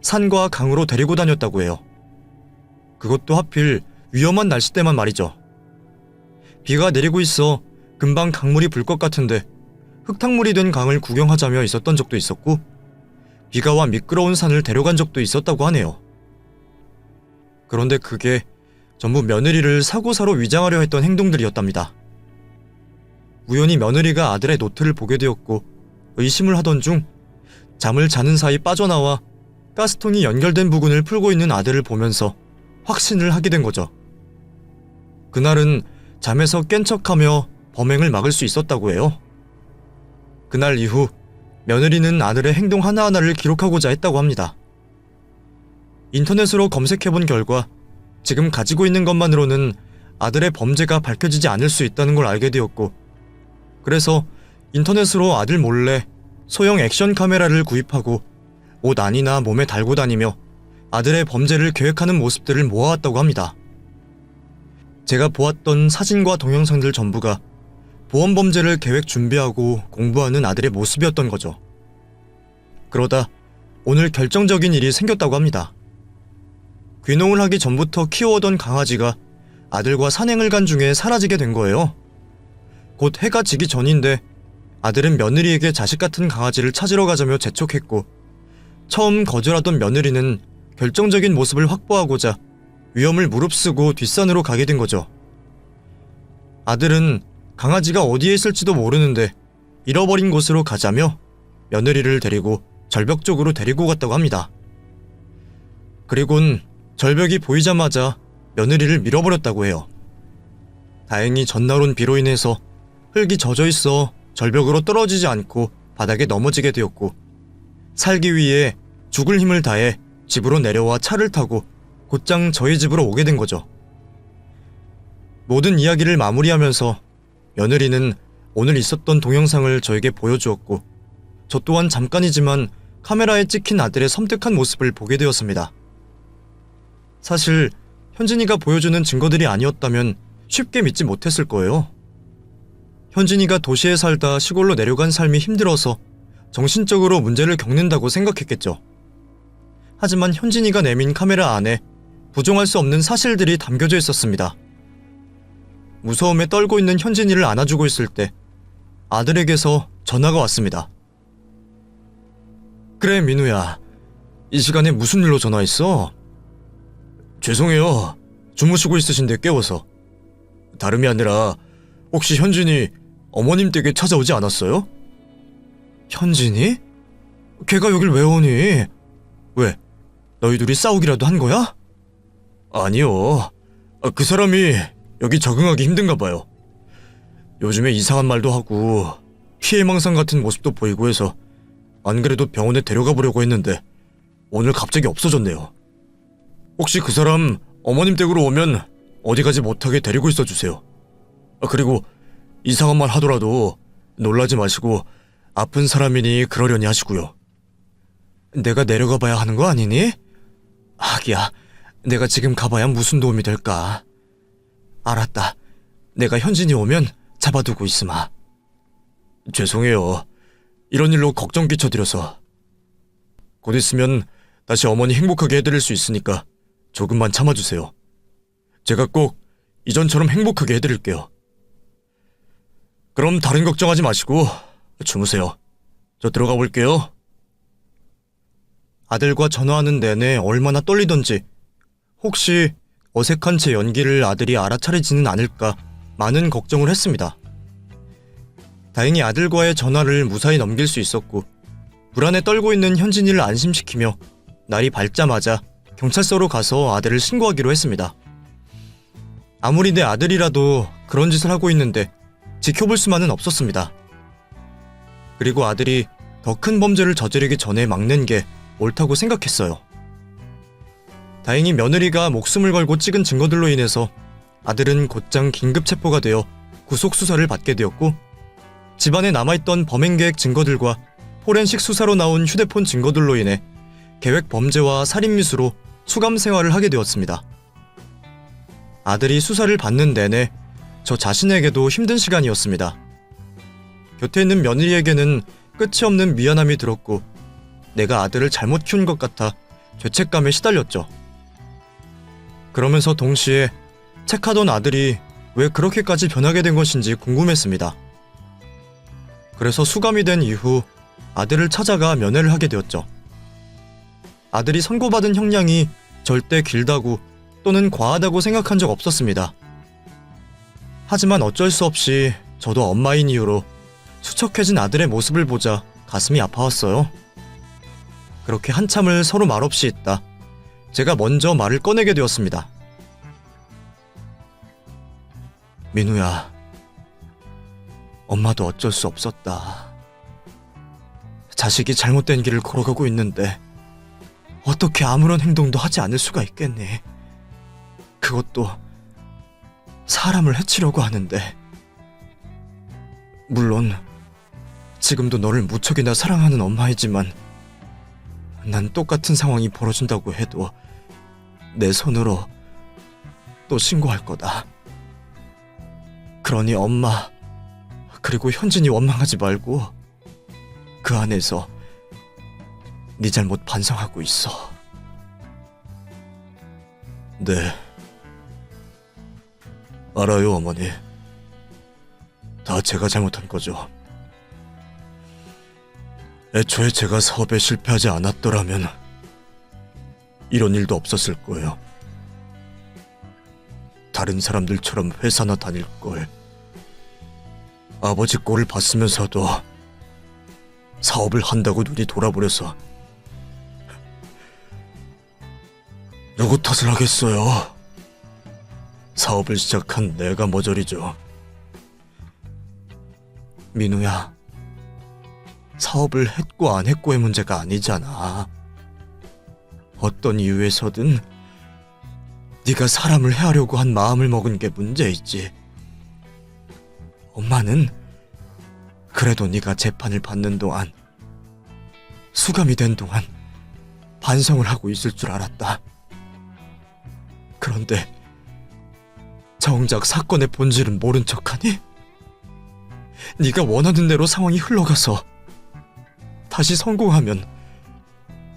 산과 강으로 데리고 다녔다고 해요. 그것도 하필 위험한 날씨 때만 말이죠. 비가 내리고 있어 금방 강물이 불 것 같은데 흙탕물이 된 강을 구경하자며 있었던 적도 있었고 비가 와 미끄러운 산을 데려간 적도 있었다고 하네요. 그런데 그게 전부 며느리를 사고사로 위장하려 했던 행동들이었답니다. 우연히 며느리가 아들의 노트를 보게 되었고 의심을 하던 중 잠을 자는 사이 빠져나와 가스통이 연결된 부근을 풀고 있는 아들을 보면서 확신을 하게 된 거죠. 그날은 잠에서 깬 척하며 범행을 막을 수 있었다고 해요. 그날 이후 며느리는 아들의 행동 하나하나를 기록하고자 했다고 합니다. 인터넷으로 검색해본 결과 지금 가지고 있는 것만으로는 아들의 범죄가 밝혀지지 않을 수 있다는 걸 알게 되었고 그래서 인터넷으로 아들 몰래 소형 액션 카메라를 구입하고 옷 안이나 몸에 달고 다니며 아들의 범죄를 계획하는 모습들을 모아왔다고 합니다. 제가 보았던 사진과 동영상들 전부가 보험 범죄를 계획 준비하고 공부하는 아들의 모습이었던 거죠. 그러다 오늘 결정적인 일이 생겼다고 합니다. 귀농을 하기 전부터 키워오던 강아지가 아들과 산행을 간 중에 사라지게 된 거예요. 곧 해가 지기 전인데 아들은 며느리에게 자식 같은 강아지를 찾으러 가자며 재촉했고 처음 거절하던 며느리는 결정적인 모습을 확보하고자 위험을 무릅쓰고 뒷산으로 가게 된 거죠. 아들은 강아지가 어디에 있을지도 모르는데 잃어버린 곳으로 가자며 며느리를 데리고 절벽 쪽으로 데리고 갔다고 합니다. 그리곤 절벽이 보이자마자 며느리를 밀어버렸다고 해요. 다행히 전날 온 비로 인해서 흙이 젖어 있어 절벽으로 떨어지지 않고 바닥에 넘어지게 되었고 살기 위해 죽을 힘을 다해 집으로 내려와 차를 타고 곧장 저희 집으로 오게 된 거죠. 모든 이야기를 마무리하면서 며느리는 오늘 있었던 동영상을 저에게 보여주었고 저 또한 잠깐이지만 카메라에 찍힌 아들의 섬뜩한 모습을 보게 되었습니다. 사실 현진이가 보여주는 증거들이 아니었다면 쉽게 믿지 못했을 거예요. 현진이가 도시에 살다 시골로 내려간 삶이 힘들어서 정신적으로 문제를 겪는다고 생각했겠죠. 하지만 현진이가 내민 카메라 안에 부정할 수 없는 사실들이 담겨져 있었습니다. 무서움에 떨고 있는 현진이를 안아주고 있을 때 아들에게서 전화가 왔습니다. 그래 민우야, 이 시간에 무슨 일로 전화했어? 죄송해요. 주무시고 있으신데 깨워서. 다름이 아니라 혹시 현진이 어머님 댁에 찾아오지 않았어요? 현진이? 걔가 여길 왜 오니? 왜? 너희 둘이 싸우기라도 한 거야? 아니요. 그 사람이 여기 적응하기 힘든가 봐요. 요즘에 이상한 말도 하고 피해망상 같은 모습도 보이고 해서 안 그래도 병원에 데려가 보려고 했는데 오늘 갑자기 없어졌네요. 혹시 그 사람 어머님 댁으로 오면 어디 가지 못하게 데리고 있어주세요. 그리고 이상한 말 하더라도 놀라지 마시고 아픈 사람이니 그러려니 하시고요. 내가 내려가 봐야 하는 거 아니니? 하기야, 내가 지금 가봐야 무슨 도움이 될까? 알았다. 내가 현진이 오면 잡아두고 있으마. 죄송해요. 이런 일로 걱정 끼쳐드려서. 곧 있으면 다시 어머니 행복하게 해드릴 수 있으니까 조금만 참아주세요. 제가 꼭 이전처럼 행복하게 해드릴게요. 그럼 다른 걱정하지 마시고 주무세요. 저 들어가 볼게요. 아들과 전화하는 내내 얼마나 떨리던지 혹시 어색한 제 연기를 아들이 알아차리지는 않을까 많은 걱정을 했습니다. 다행히 아들과의 전화를 무사히 넘길 수 있었고 불안에 떨고 있는 현진이를 안심시키며 날이 밝자마자 경찰서로 가서 아들을 신고하기로 했습니다. 아무리 내 아들이라도 그런 짓을 하고 있는데 지켜볼 수만은 없었습니다. 그리고 아들이 더 큰 범죄를 저지르기 전에 막는 게 옳다고 생각했어요. 다행히 며느리가 목숨을 걸고 찍은 증거들로 인해서 아들은 곧장 긴급 체포가 되어 구속 수사를 받게 되었고 집안에 남아있던 범행 계획 증거들과 포렌식 수사로 나온 휴대폰 증거들로 인해 계획 범죄와 살인미수로 수감 생활을 하게 되었습니다. 아들이 수사를 받는 내내 저 자신에게도 힘든 시간이었습니다. 곁에 있는 며느리에게는 끝이 없는 미안함이 들었고 내가 아들을 잘못 키운 것 같아 죄책감에 시달렸죠. 그러면서 동시에 착하던 아들이 왜 그렇게까지 변하게 된 것인지 궁금했습니다. 그래서 수감이 된 이후 아들을 찾아가 면회를 하게 되었죠. 아들이 선고받은 형량이 절대 길다고 또는 과하다고 생각한 적 없었습니다. 하지만 어쩔 수 없이 저도 엄마인 이유로 수척해진 아들의 모습을 보자 가슴이 아파왔어요. 그렇게 한참을 서로 말없이 있다 제가 먼저 말을 꺼내게 되었습니다. 민우야, 엄마도 어쩔 수 없었다. 자식이 잘못된 길을 걸어가고 있는데 어떻게 아무런 행동도 하지 않을 수가 있겠니? 그것도 사람을 해치려고 하는데. 물론 지금도 너를 무척이나 사랑하는 엄마이지만 난 똑같은 상황이 벌어진다고 해도 내 손으로 또 신고할 거다. 그러니 엄마 그리고 현진이 원망하지 말고 그 안에서 네 잘못 반성하고 있어. 네, 알아요 어머니. 다 제가 잘못한 거죠. 애초에 제가 사업에 실패하지 않았더라면 이런 일도 없었을 거예요. 다른 사람들처럼 회사나 다닐 걸. 아버지 꼴을 봤으면서도 사업을 한다고 눈이 돌아버려서 누구 탓을 하겠어요. 사업을 시작한 내가 머저리죠. 민우야, 사업을 했고 안 했고의 문제가 아니잖아. 어떤 이유에서든 네가 사람을 해하려고 한 마음을 먹은 게 문제이지. 엄마는 그래도 네가 재판을 받는 동안, 수감이 된 동안 반성을 하고 있을 줄 알았다. 그런데 정작 사건의 본질은 모른 척하니? 네가 원하는 대로 상황이 흘러가서 다시 성공하면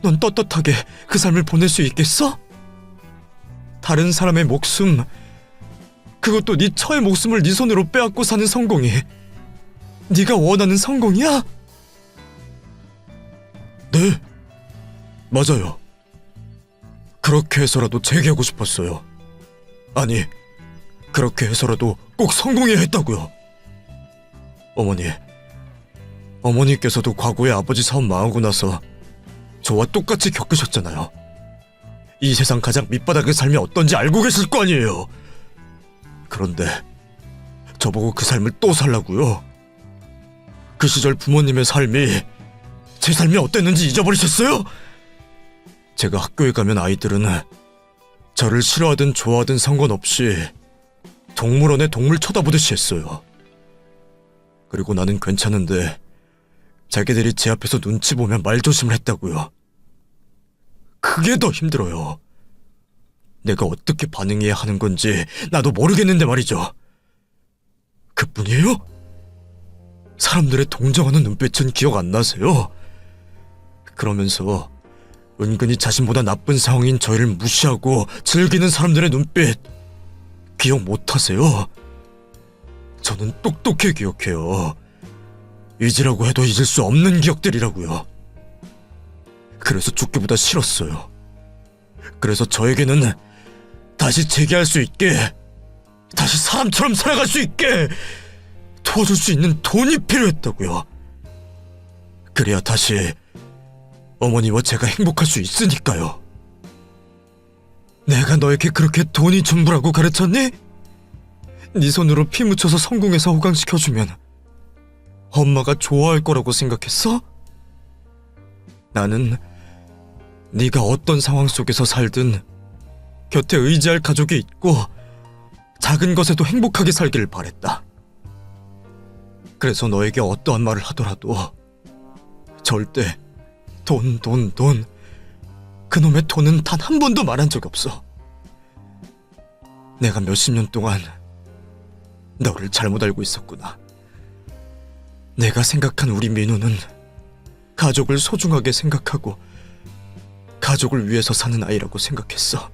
넌 떳떳하게 그 삶을 보낼 수 있겠어? 다른 사람의 목숨, 그것도 네 처의 목숨을 네 손으로 빼앗고 사는 성공이 네가 원하는 성공이야? 네, 맞아요. 그렇게 해서라도 재기하고 싶었어요. 아니, 그렇게 해서라도 꼭 성공해야 했다고요. 어머니께서도 과거에 아버지 사업 망하고 나서 저와 똑같이 겪으셨잖아요. 이 세상 가장 밑바닥의 삶이 어떤지 알고 계실 거 아니에요. 그런데 저보고 그 삶을 또 살라고요? 그 시절 부모님의 삶이 제 삶이 어땠는지 잊어버리셨어요? 제가 학교에 가면 아이들은 저를 싫어하든 좋아하든 상관없이 동물원의 동물 쳐다보듯이 했어요. 그리고 나는 괜찮은데 자기들이 제 앞에서 눈치 보면 말조심을 했다고요. 그게 더 힘들어요. 내가 어떻게 반응해야 하는 건지 나도 모르겠는데 말이죠. 그뿐이에요? 사람들의 동정하는 눈빛은 기억 안 나세요? 그러면서 은근히 자신보다 나쁜 상황인 저희를 무시하고 즐기는 사람들의 눈빛 기억 못 하세요? 저는 똑똑히 기억해요. 잊으라고 해도 잊을 수 없는 기억들이라고요. 그래서 죽기보다 싫었어요. 그래서 저에게는 다시 재기할 수 있게, 다시 사람처럼 살아갈 수 있게 도와줄 수 있는 돈이 필요했다고요. 그래야 다시 어머니와 제가 행복할 수 있으니까요. 내가 너에게 그렇게 돈이 전부라고 가르쳤니? 네 손으로 피 묻혀서 성공해서 호강시켜주면 엄마가 좋아할 거라고 생각했어? 나는 네가 어떤 상황 속에서 살든 곁에 의지할 가족이 있고 작은 것에도 행복하게 살기를 바랬다. 그래서 너에게 어떠한 말을 하더라도 절대 돈, 그놈의 돈은 단 한 번도 말한 적 없어. 내가 몇십 년 동안 너를 잘못 알고 있었구나. 내가 생각한 우리 민우는 가족을 소중하게 생각하고 가족을 위해서 사는 아이라고 생각했어.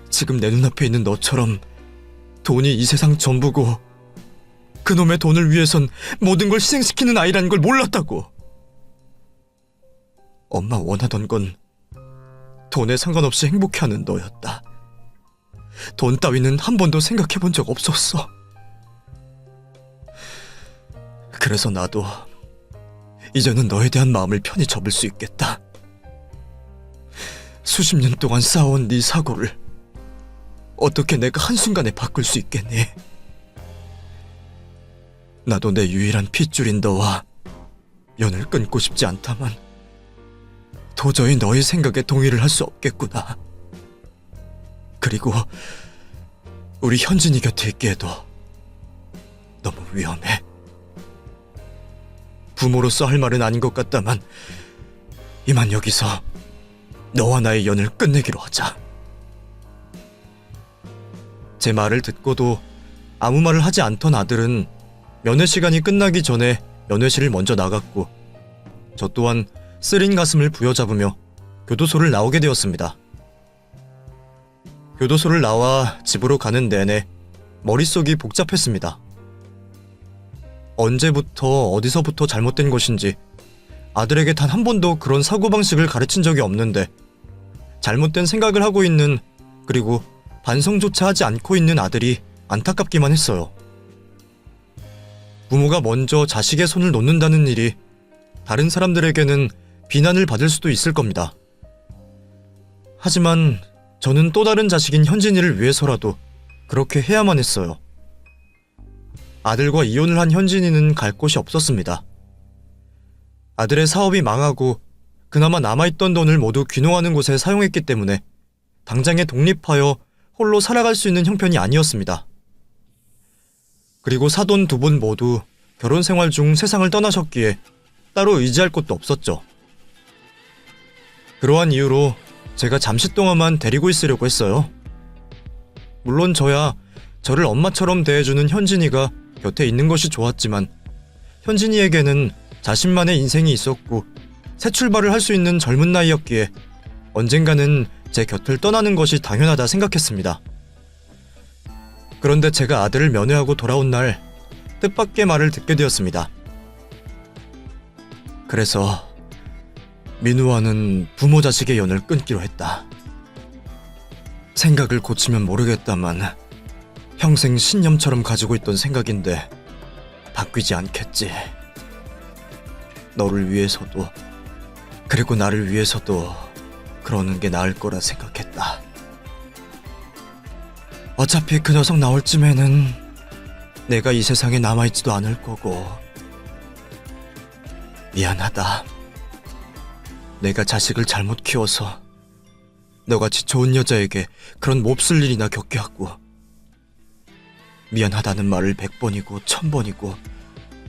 지금 내 눈앞에 있는 너처럼 돈이 이 세상 전부고 그놈의 돈을 위해선 모든 걸 희생시키는 아이라는 걸 몰랐다고. 엄마 원하던 건 돈에 상관없이 행복해하는 너였다. 돈 따위는 한 번도 생각해본 적 없었어. 그래서 나도 이제는 너에 대한 마음을 편히 접을 수 있겠다. 수십 년 동안 쌓아온 네 사고를 어떻게 내가 한순간에 바꿀 수 있겠니? 나도 내 유일한 핏줄인 너와 연을 끊고 싶지 않다만 도저히 너의 생각에 동의를 할 수 없겠구나. 그리고 우리 현진이 곁에 있기에도 너무 위험해. 부모로서 할 말은 아닌 것 같다만 이만 여기서 너와 나의 연을 끝내기로 하자. 제 말을 듣고도 아무 말을 하지 않던 아들은 면회 시간이 끝나기 전에 면회실을 먼저 나갔고 저 또한 쓰린 가슴을 부여잡으며 교도소를 나오게 되었습니다. 교도소를 나와 집으로 가는 내내 머릿속이 복잡했습니다. 언제부터 어디서부터 잘못된 것인지 아들에게 단 한 번도 그런 사고방식을 가르친 적이 없는데 잘못된 생각을 하고 있는, 그리고 반성조차 하지 않고 있는 아들이 안타깝기만 했어요. 부모가 먼저 자식의 손을 놓는다는 일이 다른 사람들에게는 비난을 받을 수도 있을 겁니다. 하지만 저는 또 다른 자식인 현진이를 위해서라도 그렇게 해야만 했어요. 아들과 이혼을 한 현진이는 갈 곳이 없었습니다. 아들의 사업이 망하고 그나마 남아있던 돈을 모두 귀농하는 곳에 사용했기 때문에 당장에 독립하여 홀로 살아갈 수 있는 형편이 아니었습니다. 그리고 사돈 두 분 모두 결혼 생활 중 세상을 떠나셨기에 따로 의지할 곳도 없었죠. 그러한 이유로 제가 잠시 동안만 데리고 있으려고 했어요. 물론 저야 저를 엄마처럼 대해주는 현진이가 곁에 있는 것이 좋았지만 현진이에게는 자신만의 인생이 있었고 새 출발을 할 수 있는 젊은 나이였기에 언젠가는 제 곁을 떠나는 것이 당연하다 생각했습니다. 그런데 제가 아들을 면회하고 돌아온 날 뜻밖의 말을 듣게 되었습니다. 그래서 민우와는 부모 자식의 연을 끊기로 했다. 생각을 고치면 모르겠다만 평생 신념처럼 가지고 있던 생각인데 바뀌지 않겠지. 너를 위해서도 그리고 나를 위해서도 그러는 게 나을 거라 생각했다. 어차피 그 녀석 나올 쯤에는 내가 이 세상에 남아있지도 않을 거고. 미안하다. 내가 자식을 잘못 키워서 너같이 좋은 여자에게 그런 몹쓸 일이나 겪게 하고. 미안하다는 말을 100번이고 1000번이고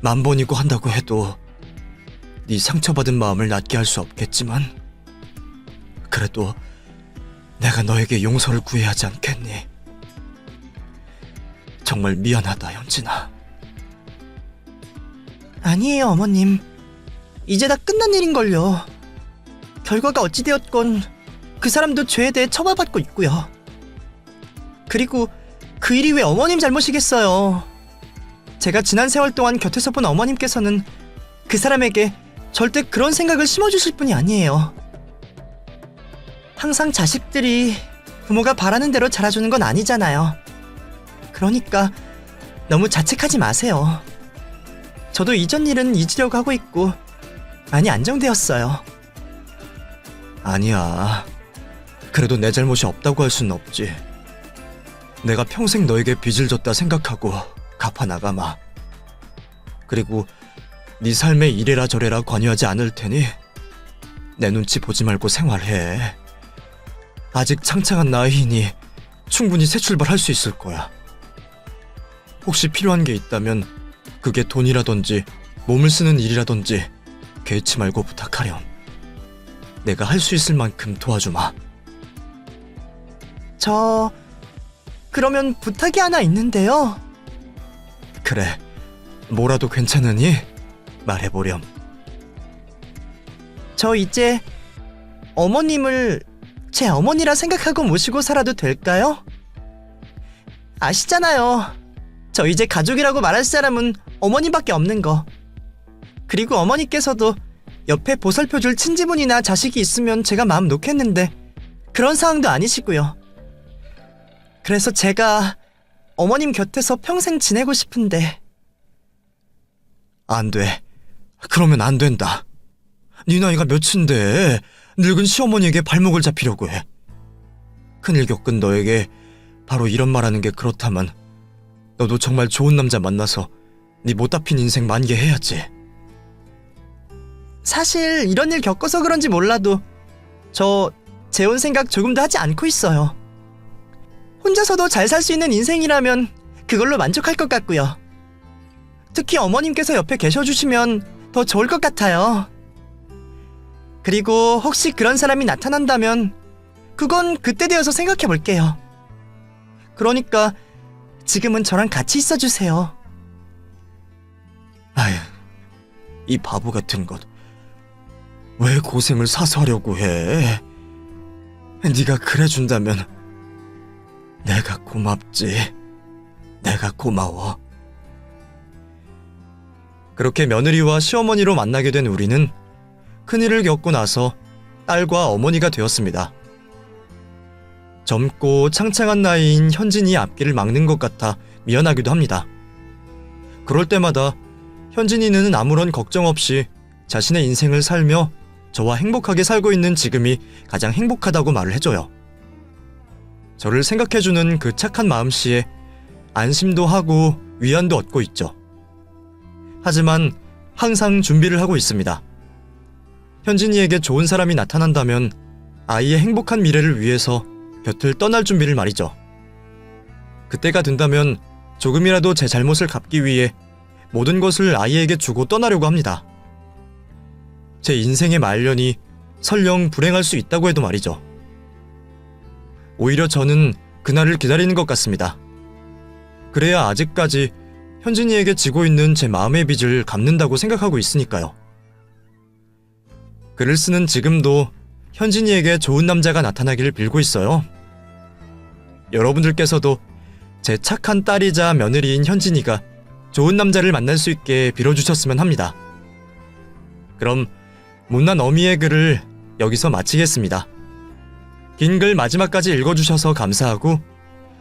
10,000번이고 한다고 해도 네 상처받은 마음을 낫게 할 수 없겠지만 그래도 내가 너에게 용서를 구해야 하지 않겠니? 정말 미안하다, 현진아. 아니에요, 어머님. 이제 다 끝난 일인걸요. 결과가 어찌되었건 그 사람도 죄에 대해 처벌받고 있고요. 그리고 그 일이 왜 어머님 잘못이겠어요. 제가 지난 세월 동안 곁에서 본 어머님께서는 그 사람에게 절대 그런 생각을 심어주실 분이 아니에요. 항상 자식들이 부모가 바라는 대로 자라주는 건 아니잖아요. 그러니까 너무 자책하지 마세요. 저도 이전 일은 잊으려고 하고 있고 많이 안정되었어요. 아니야. 그래도 내 잘못이 없다고 할 수는 없지. 내가 평생 너에게 빚을 졌다 생각하고 갚아나가마. 그리고 네 삶에 이래라 저래라 관여하지 않을 테니 내 눈치 보지 말고 생활해. 아직 창창한 나이이니 충분히 새 출발할 수 있을 거야. 혹시 필요한 게 있다면 그게 돈이라든지 몸을 쓰는 일이라든지 개의치 말고 부탁하렴. 내가 할 수 있을 만큼 도와주마. 그러면 부탁이 하나 있는데요. 그래, 뭐라도 괜찮으니 말해보렴. 저 이제 어머님을 제 어머니라 생각하고 모시고 살아도 될까요? 아시잖아요. 저 이제 가족이라고 말할 사람은 어머니밖에 없는 거. 그리고 어머니께서도 옆에 보살펴줄 친지분이나 자식이 있으면 제가 마음 놓겠는데 그런 상황도 아니시고요. 그래서 제가 어머님 곁에서 평생 지내고 싶은데. 안 돼. 그러면 안 된다. 네 나이가 몇인데 늙은 시어머니에게 발목을 잡히려고 해. 큰일 겪은 너에게 바로 이런 말하는 게 그렇다만 너도 정말 좋은 남자 만나서 네 못 잡힌 인생 만개해야지. 사실 이런 일 겪어서 그런지 몰라도 저 재혼 생각 조금도 하지 않고 있어요. 혼자서도 잘 살 수 있는 인생이라면 그걸로 만족할 것 같고요. 특히 어머님께서 옆에 계셔주시면 더 좋을 것 같아요. 그리고 혹시 그런 사람이 나타난다면 그건 그때 되어서 생각해 볼게요. 그러니까 지금은 저랑 같이 있어주세요. 아휴, 이 바보 같은 것. 왜 고생을 사서 하려고 해? 네가 그래준다면 내가 고맙지. 내가 고마워. 그렇게 며느리와 시어머니로 만나게 된 우리는 큰일을 겪고 나서 딸과 어머니가 되었습니다. 젊고 창창한 나이인 현진이의 앞길을 막는 것 같아 미안하기도 합니다. 그럴 때마다 현진이는 아무런 걱정 없이 자신의 인생을 살며 저와 행복하게 살고 있는 지금이 가장 행복하다고 말을 해줘요. 저를 생각해주는 그 착한 마음씨에 안심도 하고 위안도 얻고 있죠. 하지만 항상 준비를 하고 있습니다. 현진이에게 좋은 사람이 나타난다면 아이의 행복한 미래를 위해서 곁을 떠날 준비를 말이죠. 그때가 된다면 조금이라도 제 잘못을 갚기 위해 모든 것을 아이에게 주고 떠나려고 합니다. 제 인생의 말년이 설령 불행할 수 있다고 해도 말이죠. 오히려 저는 그날을 기다리는 것 같습니다. 그래야 아직까지 현진이에게 지고 있는 제 마음의 빚을 갚는다고 생각하고 있으니까요. 글을 쓰는 지금도 현진이에게 좋은 남자가 나타나기를 빌고 있어요. 여러분들께서도 제 착한 딸이자 며느리인 현진이가 좋은 남자를 만날 수 있게 빌어주셨으면 합니다. 그럼 못난 어미의 글을 여기서 마치겠습니다. 긴 글 마지막까지 읽어주셔서 감사하고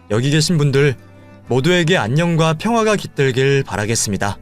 여기 계신 분들 모두에게 안녕과 평화가 깃들길 바라겠습니다.